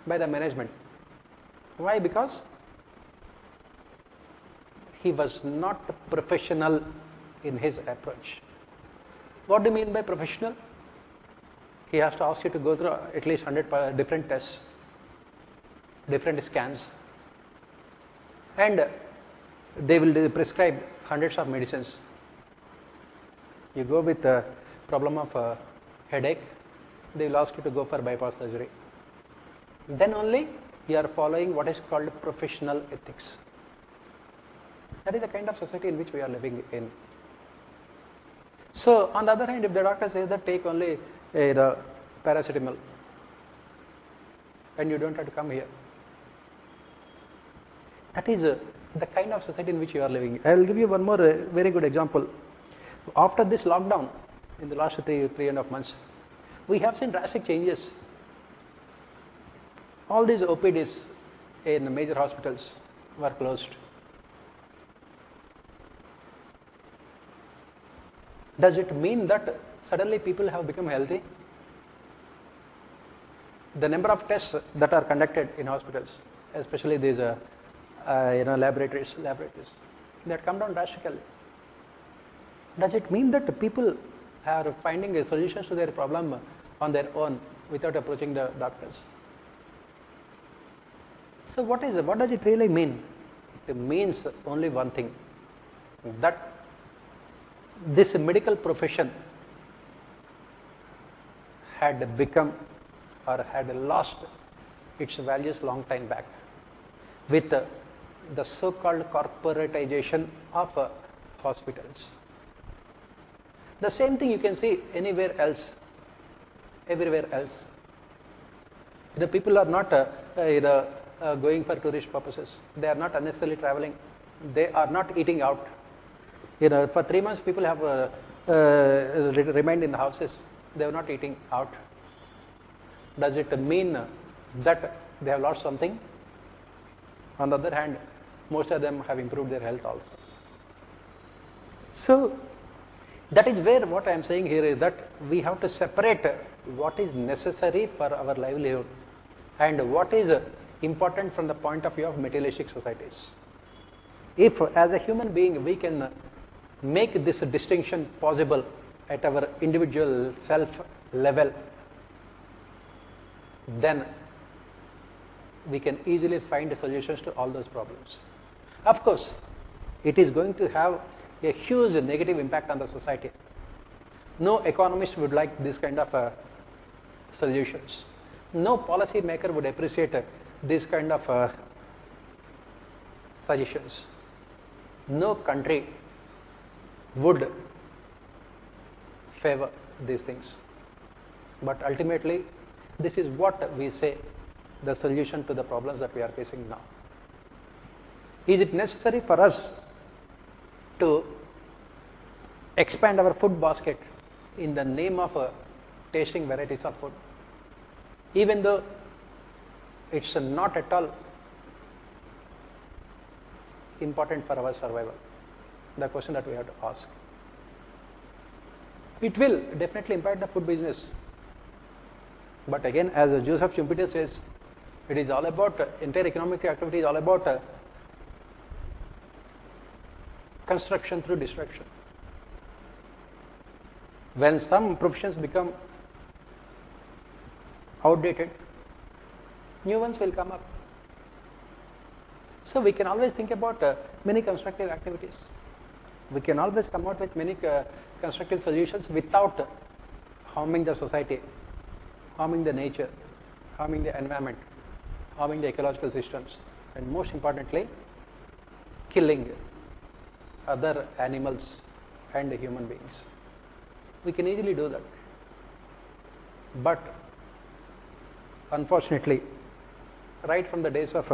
by the management. Why? Because he was not professional in his approach. What do you mean by professional? He has to ask you to go through at least 100 different tests, different scans, and they will prescribe hundreds of medicines. You go with a problem of headache, they will ask you to go for bypass surgery. Then only you are following what is called professional ethics. That is the kind of society in which we are living in. So, on the other hand, if the doctor says that take only the paracetamol and you don't have to come here, that is the kind of society in which you are living. I will give you one more very good example. After this lockdown, in the last 3.5 months, we have seen drastic changes. All these OPDs in major hospitals were closed. Does it mean that suddenly people have become healthy? The number of tests that are conducted in hospitals, especially these laboratories, they have come down drastically. Does it mean that people are finding solutions to their problem on their own without approaching the doctors? So what does it really mean? It means only one thing, that this medical profession had become or had lost its values long time back with the so-called corporatization of hospitals. The same thing you can see anywhere else, everywhere else. The people are not going for tourist purposes. They are not unnecessarily traveling. They are not eating out. For 3 months people have remained in the houses. They are not eating out. Does it mean that they have lost something? On the other hand, most of them have improved their health also. So that is where what I am saying here is that we have to separate what is necessary for our livelihood and what is important from the point of view of materialistic societies. If as a human being we can make this distinction possible at our individual self level, then we can easily find solutions to all those problems. Of course, it is going to have a huge negative impact on the society. No economist would like this kind of solutions. No policy maker would appreciate this kind of suggestions. No country would favor these things. But ultimately, this is what we say the solution to the problems that we are facing now. Is it necessary for us to expand our food basket in the name of tasting varieties of food, even though it's not at all important for our survival? The question that we have to ask. It will definitely impact the food business, but again, as Joseph Schumpeter says, it is all about entire economic activity is all about construction through destruction. When some professions become outdated, new ones will come up. So we can always think about many constructive activities. We can always come out with many constructive solutions without harming the society, harming the nature, harming the environment, harming the ecological systems, and most importantly, killing other animals and human beings. We can easily do that. But unfortunately, right from the days of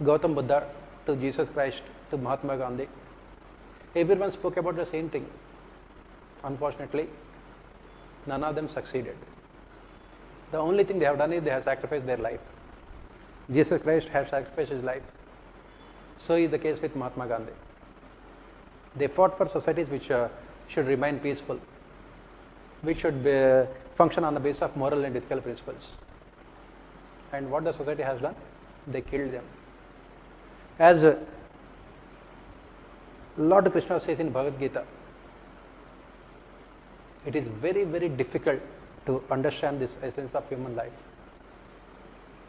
Gautam Buddha to Jesus Christ to Mahatma Gandhi, Everyone spoke about the same thing. Unfortunately, none of them succeeded. The only thing they have done is they have sacrificed their life. Jesus Christ has sacrificed his life. So is the case with Mahatma Gandhi. They fought for societies which should remain peaceful, which should function on the basis of moral and ethical principles. And what the society has done? They killed them. As Lord Krishna says in Bhagavad Gita, it is very, very difficult to understand this essence of human life.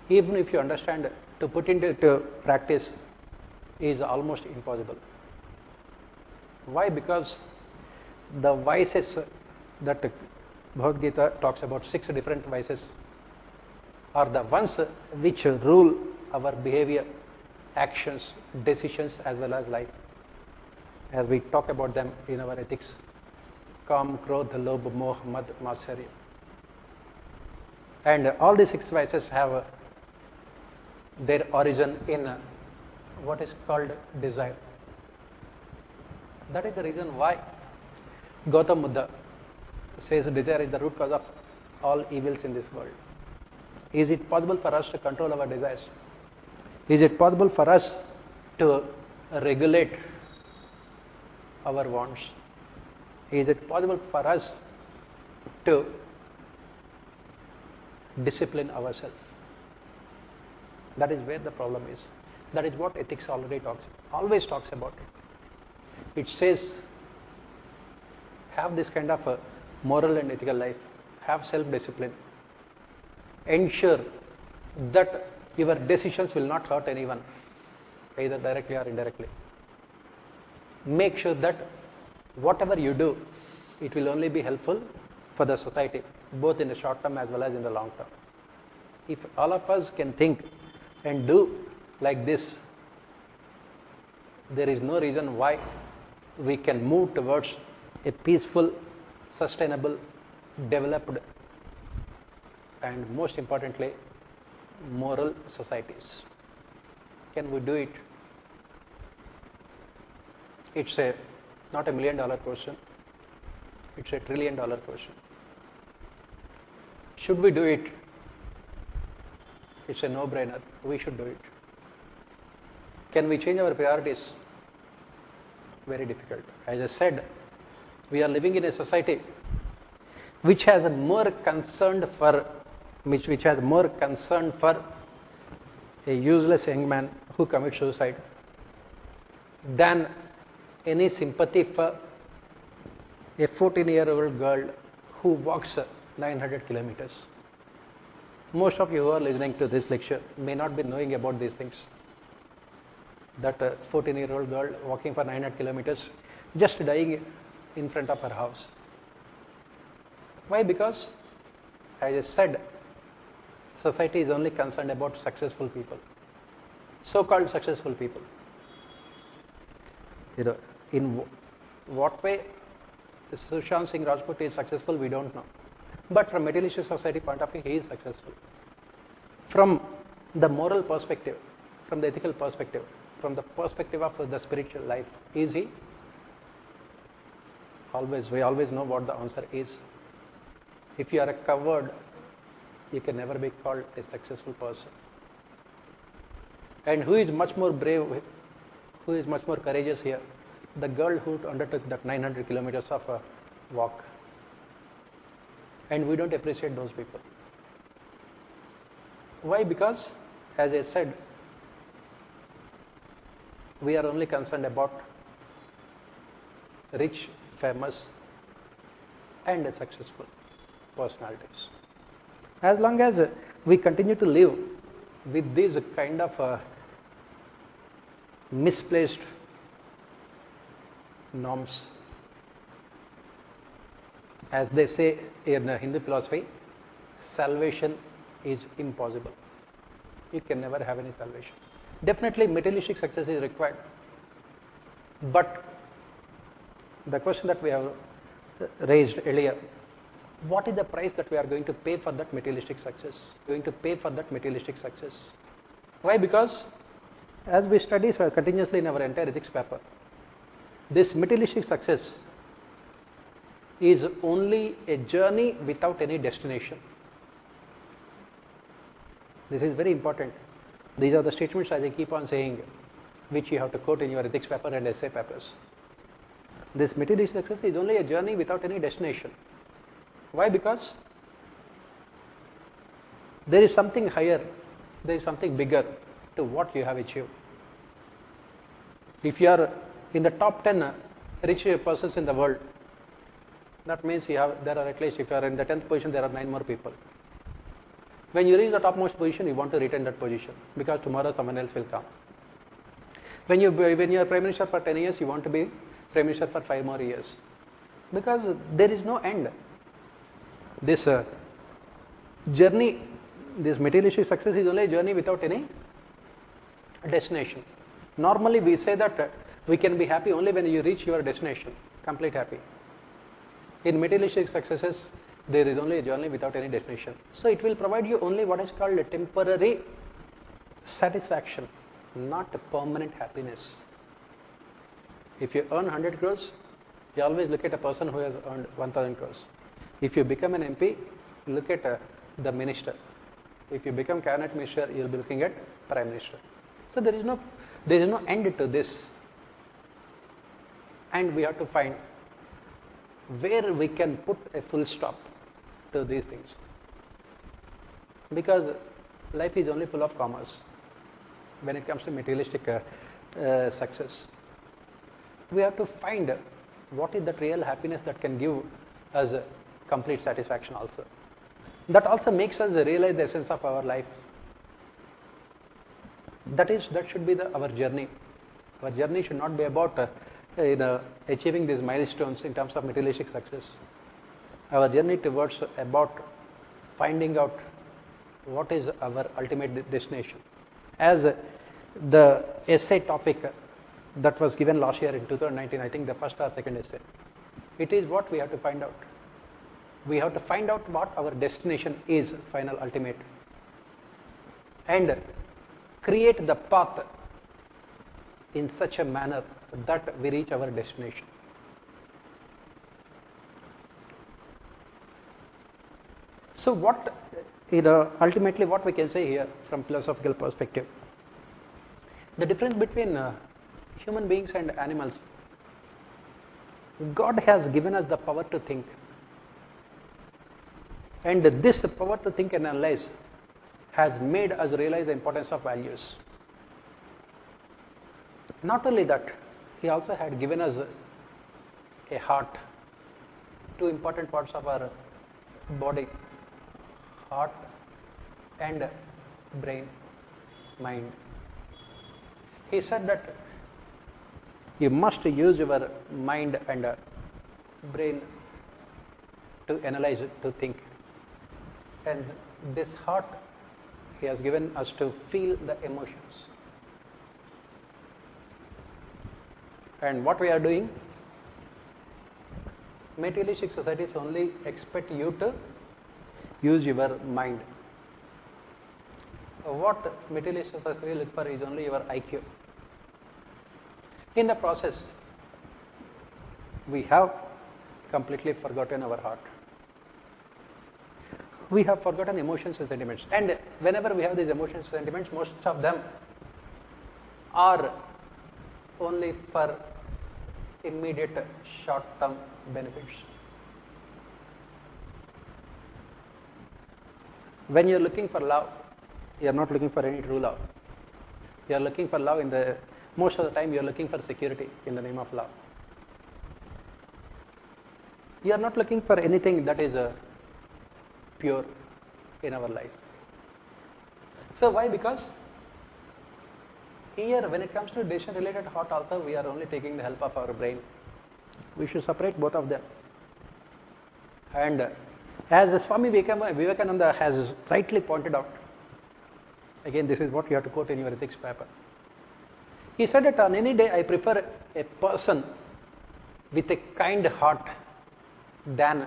Even if you understand, to put into practice is almost impossible. Why? Because the vices that Bhagavad Gita talks about, 6 different vices, are the ones which rule our behavior, actions, decisions as well as life. As we talk about them in our ethics, Kam, Krodh, Lobh, Moh, Mad, Matsarya. And all these 6 vices have their origin in what is called desire. That is the reason why Gautam Buddha says desire is the root cause of all evils in this world. Is it possible for us to control our desires? Is it possible for us to regulate our wants? Is it possible for us to discipline ourselves? That is where the problem is. That is what ethics always talks about it. It says, have this kind of a moral and ethical life, have self-discipline, ensure that your decisions will not hurt anyone, either directly or indirectly. Make sure that whatever you do, it will only be helpful for the society, both in the short term as well as in the long term. If all of us can think and do like this, there is no reason why we can move towards a peaceful, sustainable, developed, and most importantly, moral societies. Can we do it? It's not $1 million question, it's $1 trillion question. Should we do it? It's a no-brainer. We should do it. Can we change our priorities? Very difficult. As I said, we are living in a society which has more concern for a useless young man who commits suicide than any sympathy for a 14-year-old girl who walks 900 kilometers. Most of you who are listening to this lecture may not be knowing about these things. That 14-year-old girl walking for 900 kilometers, just dying in front of her house. Why? Because, as I said, society is only concerned about successful people, so-called successful people. In what way Sushant Singh Rajput is successful, we don't know. But from materialistic society point of view, he is successful. From the moral perspective, from the ethical perspective, from the perspective of the spiritual life, is he? We always know what the answer is. If you are a coward, you can never be called a successful person. And who is much more brave, who is much more courageous here? The girl who undertook that 900 kilometers of a walk. And we don't appreciate those people. Why? Because, as I said, we are only concerned about rich, famous, and successful personalities. As long as we continue to live with these kind of misplaced norms, as they say in Hindu philosophy, salvation is impossible. You can never have any salvation. Definitely materialistic success is required. But the question that we have raised earlier, what is the price that we are going to pay for that materialistic success? Why? Because as we study continuously in our entire ethics paper, This materialistic success is only a journey without any destination. This is very important. These are the statements as I keep on saying, which you have to quote in your ethics paper and essay papers. This materialistic success is only a journey without any destination. Why? Because there is something higher, there is something bigger to what you have achieved. If you are in the top 10 rich persons in the world, that means there are at least, if you are in the 10th position, there are 9 more people. When you reach the topmost position, you want to retain that position because tomorrow someone else will come. When you are Prime Minister for 10 years, you want to be Prime Minister for 5 more years because there is no end. This journey, this materialistic success is only a journey without any destination. Normally we say that we can be happy only when you reach your destination, complete happy. In materialistic successes, there is only a journey without any destination. So it will provide you only what is called a temporary satisfaction, not a permanent happiness. If you earn 100 crores, you always look at a person who has earned 1000 crores. If you become an MP, look at the minister. If you become cabinet minister, you will be looking at prime minister. So there is no end to this. And we have to find where we can put a full stop to these things. Because life is only full of commas when it comes to materialistic success. We have to find what is that real happiness that can give us complete satisfaction also. That also makes us realize the essence of our life. That should be our journey. Our journey should not be about achieving these milestones in terms of materialistic success. Our journey towards about finding out what is our ultimate destination. As the essay topic that was given last year in 2019, I think the first or second essay, it is what we have to find out. We have to find out what our destination is, final, ultimate, and create the path in such a manner that we reach our destination. So what, ultimately what we can say here from philosophical perspective, the difference between human beings and animals, God has given us the power to think. And this power to think and analyze has made us realize the importance of values. Not only that, He also had given us a heart, 2 important parts of our body, heart and brain, mind. He said that you must use your mind and brain to analyze, to think. And this heart, He has given us to feel the emotions. And what we are doing, materialistic societies only expect you to use your mind. What materialistic society look for is only your IQ. In the process, we have completely forgotten our heart. We have forgotten emotions and sentiments. And whenever we have these emotions and sentiments, most of them are only for immediate short-term benefits. When you are looking for love, you are not looking for any true love. You are looking for love most of the time you are looking for security in the name of love. You are not looking for anything that is pure in our life. So why? Because here when it comes to decision related thought also, we are only taking the help of our brain. We should separate both of them. And as Swami Vivekananda has rightly pointed out, again this is what you have to quote in your ethics paper. He said that on any day I prefer a person with a kind heart than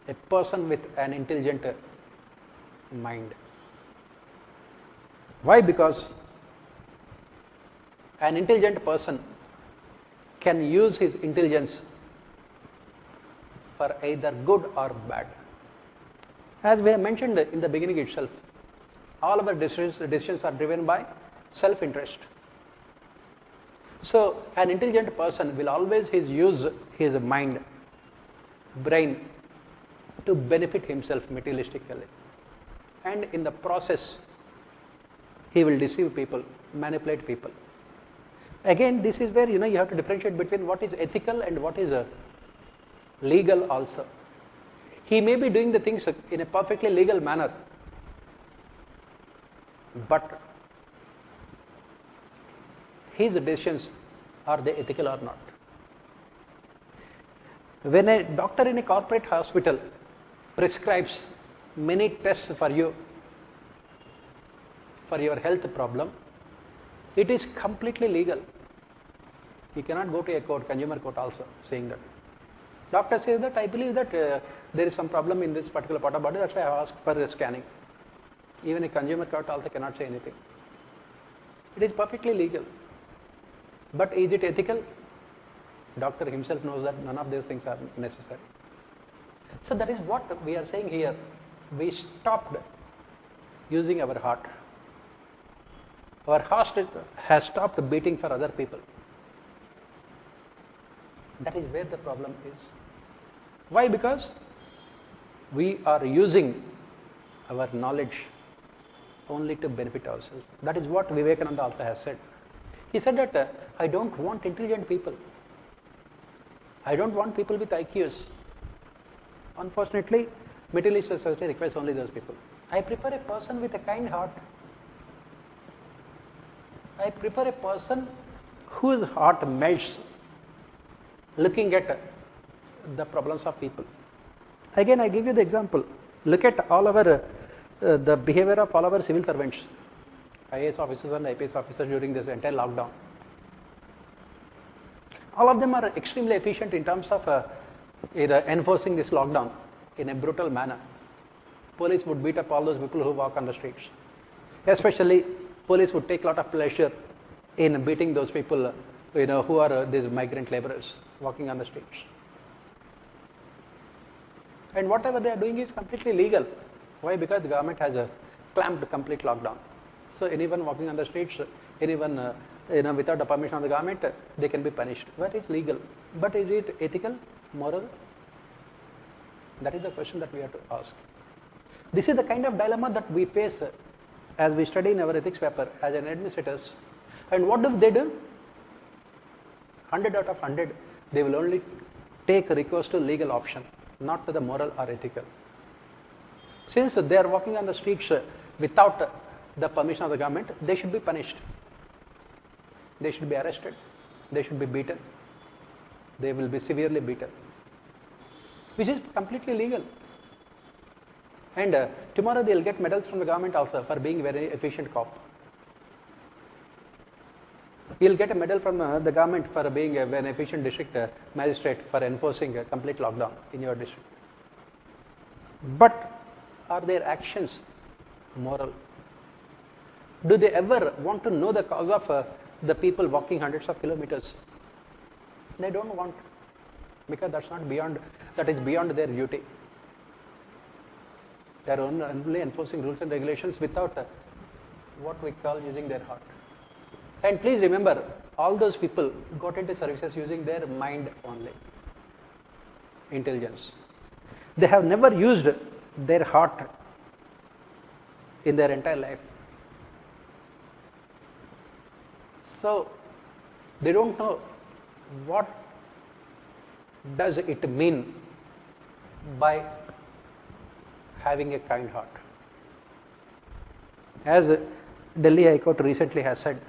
a person with an intelligent mind. Why? Because an intelligent person can use his intelligence for either good or bad. As we have mentioned in the beginning itself, all our decisions are driven by self-interest. So an intelligent person will always use his mind, brain to benefit himself materialistically, and in the process he will deceive people, manipulate people. Again, this is where you have to differentiate between what is ethical and what is legal also. He may be doing the things in a perfectly legal manner, but his decisions, are they ethical or not? When a doctor in a corporate hospital prescribes many tests for you, for your health problem, it is completely legal. You cannot go to a court, consumer court also, saying that. Doctor says that, I believe that there is some problem in this particular part of body, that's why I asked for a scanning. Even a consumer court also cannot say anything. It is perfectly legal. But is it ethical? Doctor himself knows that none of these things are necessary. So that is what we are saying here. We stopped using our heart. Our heart has stopped beating for other people. That is where the problem is. Why? Because we are using our knowledge only to benefit ourselves. That is what Vivekananda also has said. He said that I don't want intelligent people. I don't want people with IQs. Unfortunately, materialist society requires only those people. I prefer a person with a kind heart. I prefer a person whose heart melts looking at the problems of people. Again, I give you the example. Look at all our the behavior of all our civil servants, IAS officers and IPS officers during this entire lockdown. All of them are extremely efficient in terms of enforcing this lockdown in a brutal manner. Police would beat up all those people who walk on the streets. Especially, police would take a lot of pleasure in beating those people who are these migrant laborers walking on the streets. And whatever they are doing is completely legal. Why? Because the government has clamped complete lockdown. So anyone walking on the streets, anyone without the permission of the government, they can be punished. But it's legal. But is it ethical, moral? That is the question that we have to ask. This is the kind of dilemma that we face as we study in our ethics paper as an administrators. And what do they do? 100 out of 100, they will only take recourse to legal option, not to the moral or ethical. Since they are walking on the streets without the permission of the government, they should be punished. They should be arrested. They should be beaten. They will be severely beaten, which is completely legal. And tomorrow they will get medals from the government also for being very efficient cop. You will get a medal from the government for being an efficient district magistrate for enforcing a complete lockdown in your district. But are their actions moral? Do they ever want to know the cause of the people walking hundreds of kilometers? They don't want, because that is beyond their duty. They are only enforcing rules and regulations without what we call using their heart. And please remember, all those people got into services using their mind only, intelligence. They have never used their heart in their entire life. So they don't know what does it mean by having a kind heart. As Delhi High Court recently has said,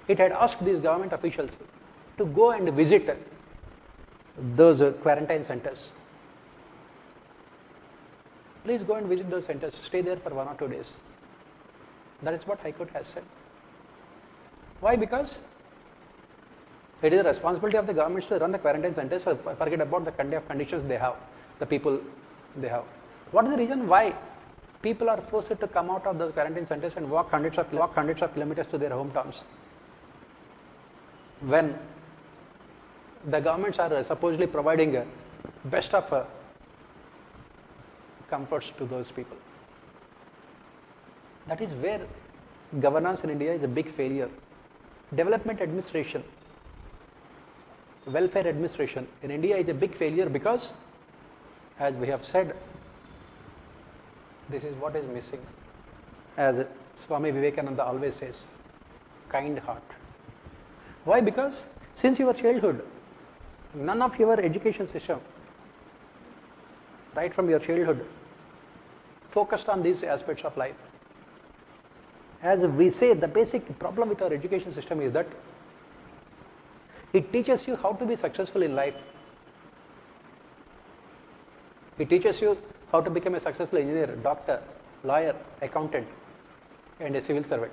it had asked these government officials to go and visit those quarantine centers. Please go and visit those centers, stay there for 1 or 2 days. That is what High Court has said. Why? Because it is the responsibility of the governments to run the quarantine centers, so forget about the kind of conditions they have, the people they have. What is the reason why people are forced to come out of those quarantine centers and walk hundreds of kilometers to their hometowns? When The governments are supposedly providing best of comforts to those people. That is where governance in India is a big failure. Development administration, welfare administration in India is a big failure because, as we have said, this is what is missing. As Swami Vivekananda always says, kind heart. Why? Because since your childhood, none of your education system, right from your childhood, focused on these aspects of life. As we say, the basic problem with our education system is that it teaches you how to be successful in life. It teaches you how to become a successful engineer, doctor, lawyer, accountant, and a civil servant.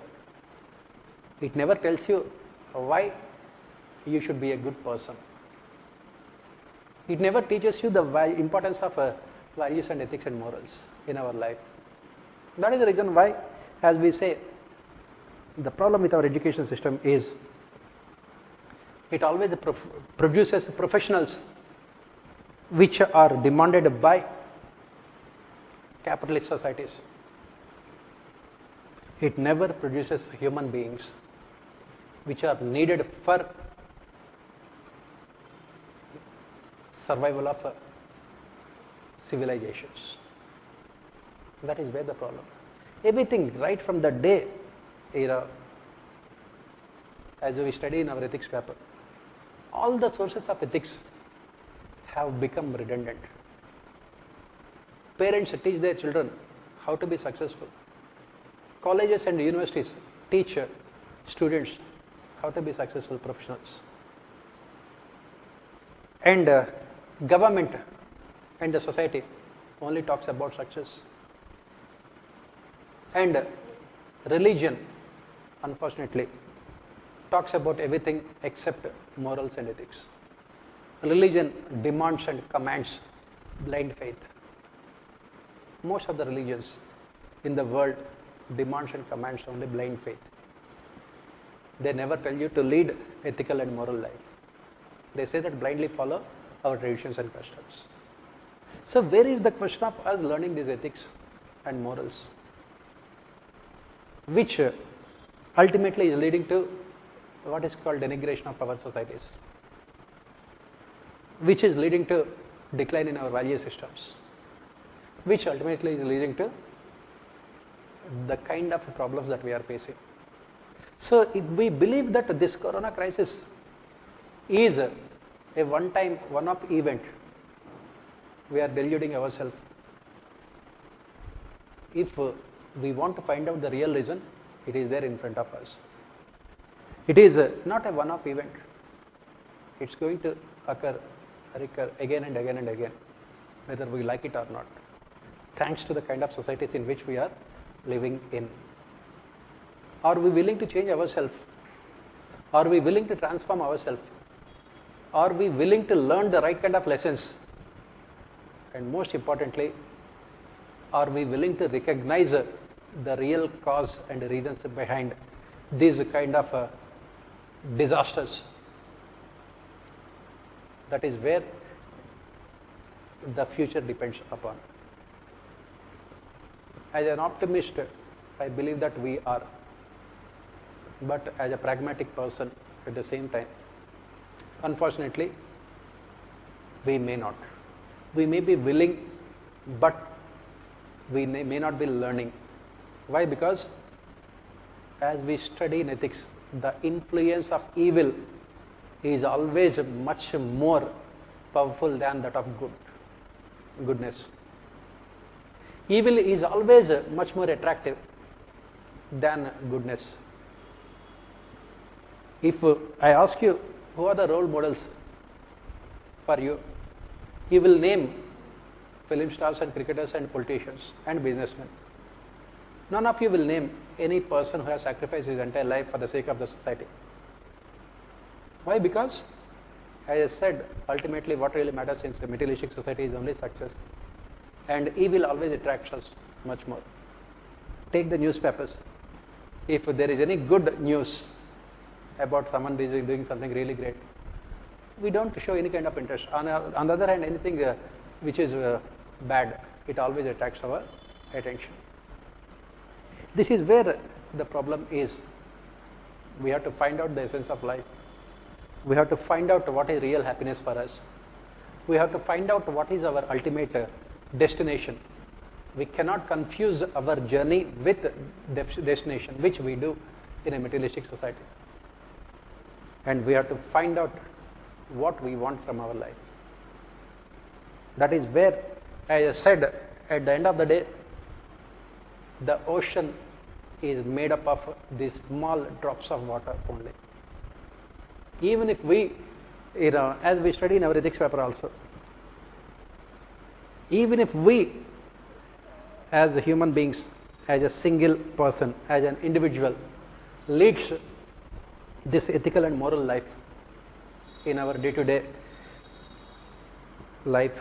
It never tells you why you should be a good person. It never teaches you the importance of values and ethics and morals in our life. That is the reason why, as we say, the problem with our education system is it always produces professionals which are demanded by capitalist societies. It never produces human beings which are needed for survival of civilizations. That is where the problem. Everything right from the day era, as we study in our ethics paper, all the sources of ethics have become redundant. Parents teach their children how to be successful. Colleges and universities teach students how to be successful professionals. And government and the society only talks about success. And religion, unfortunately, talks about everything except morals and ethics. Religion demands and commands blind faith. Most of the religions in the world demands and commands only blind faith. They never tell you to lead ethical and moral life. They say that blindly follow our traditions and customs. So where is the question of us learning these ethics and morals, which ultimately is leading to what is called denigration of our societies, which is leading to decline in our value systems, which ultimately is leading to the kind of problems that we are facing. So if we believe that this corona crisis is a one-time, one-off event, we are deluding ourselves. If we want to find out the real reason, it is there in front of us. It is not a one-off event. It's going to recur again and again and again, whether we like it or not, thanks to the kind of societies in which we are living in. Are we willing to change ourselves? Are we willing to transform ourselves? Are we willing to learn the right kind of lessons? And most importantly, are we willing to recognize the real cause and reasons behind these kind of disasters? That is where the future depends upon. As an optimist, I believe that we are, but as a pragmatic person at the same time, unfortunately, we may not. We may be willing, but we may not be learning. Why? Because as we study in ethics, the influence of evil is always much more powerful than that of goodness. Evil is always much more attractive than goodness. If I ask you, who are the role models for you? You will name film stars and cricketers and politicians and businessmen. None of you will name any person who has sacrificed his entire life for the sake of the society. Why? Because, as I said, ultimately what really matters in the materialistic society is only success. And evil always attracts us much more. Take the newspapers. If there is any good news about someone doing something really great, we don't show any kind of interest. On the other hand, anything which is bad, it always attracts our attention. This is where the problem is. We have to find out the essence of life. We have to find out what is real happiness for us. We have to find out what is our ultimate destination. We cannot confuse our journey with destination, which we do in a materialistic society. And we have to find out what we want from our life. That is where, as I said, at the end of the day, the ocean is made up of these small drops of water only. Even if we, as we study in our ethics paper also, even if we as human beings, as a single person, as an individual, leads this ethical and moral life in our day-to-day life,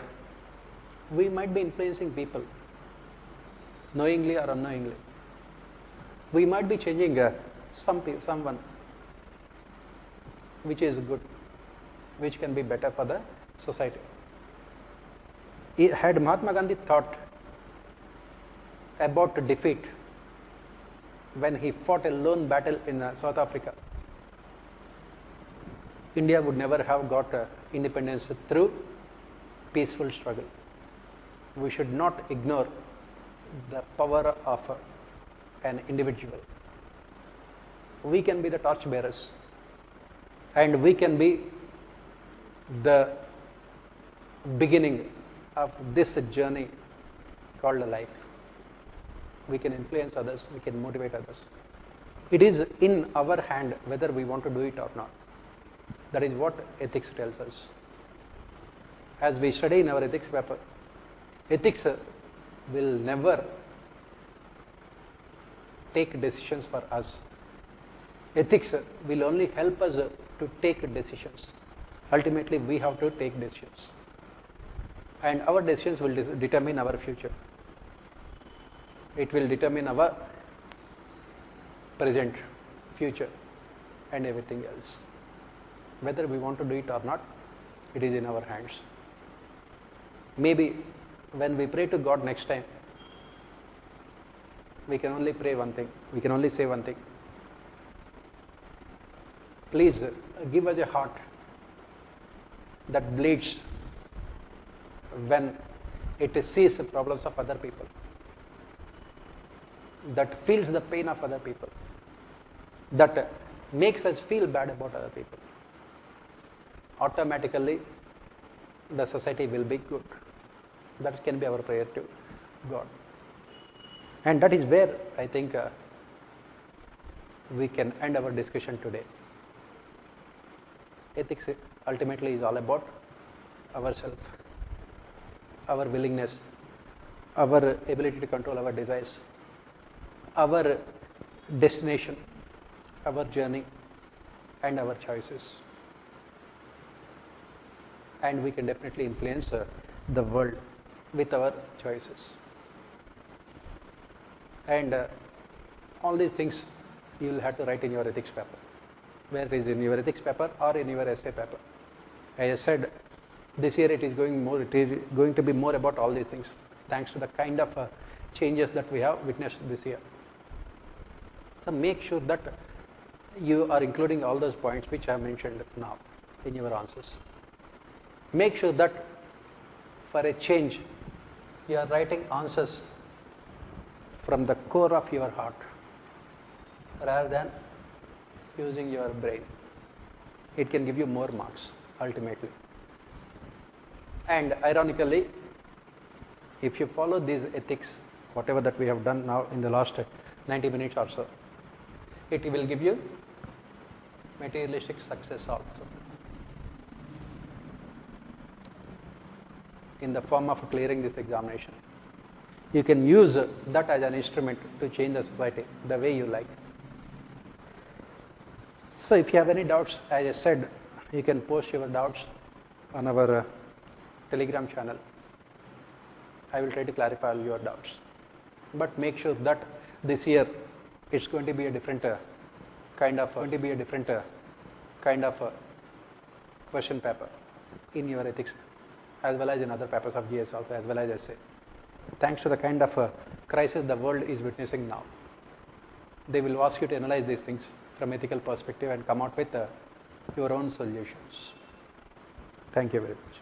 we might be influencing people, knowingly or unknowingly. We might be changing someone which is good, which can be better for the society. Had Mahatma Gandhi thought about defeat when he fought a lone battle in South Africa, India would never have got independence through peaceful struggle. We should not ignore the power of an individual. We can be the torch bearers, and we can be the beginning of this journey called life. We can influence others, we can motivate others. It is in our hand whether we want to do it or not. That is what ethics tells us. As we study in our ethics paper, ethics will never take decisions for us. Ethics will only help us to take decisions. Ultimately, we have to take decisions. And our decisions will determine our future. It will determine our present, future, and everything else. Whether we want to do it or not, it is in our hands. Maybe when we pray to God next time, we can only pray one thing, we can only say one thing. Please give us a heart that bleeds when it sees the problems of other people, that feels the pain of other people, that makes us feel bad about other people. Automatically, the society will be good. That can be our prayer to God. And that is where I think we can end our discussion today. Ethics ultimately is all about ourselves, our willingness, our ability to control our desires, our destination, our journey, and our choices. And we can definitely influence the world with our choices. And all these things you will have to write in your ethics paper, where it is in your ethics paper or in your essay paper. As I said, this year it is going to be more about all these things, thanks to the kind of changes that we have witnessed this year. So make sure that you are including all those points which I have mentioned now in your answers. Make sure that for a change, you are writing answers from the core of your heart rather than using your brain. It can give you more marks ultimately. And ironically, if you follow these ethics, whatever that we have done now in the last 90 minutes or so, it will give you materialistic success also, in the form of clearing this examination. You can use that as an instrument to change the society the way you like. So if you have any doubts, as I said, you can post your doubts on our Telegram channel. I will try to clarify all your doubts. But make sure that this year it's going to be a different kind of question paper in your ethics, as well as in other papers of GS also, as well as essay. Thanks to the kind of crisis the world is witnessing now, they will ask you to analyze these things from ethical perspective and come out with your own solutions. Thank you very much.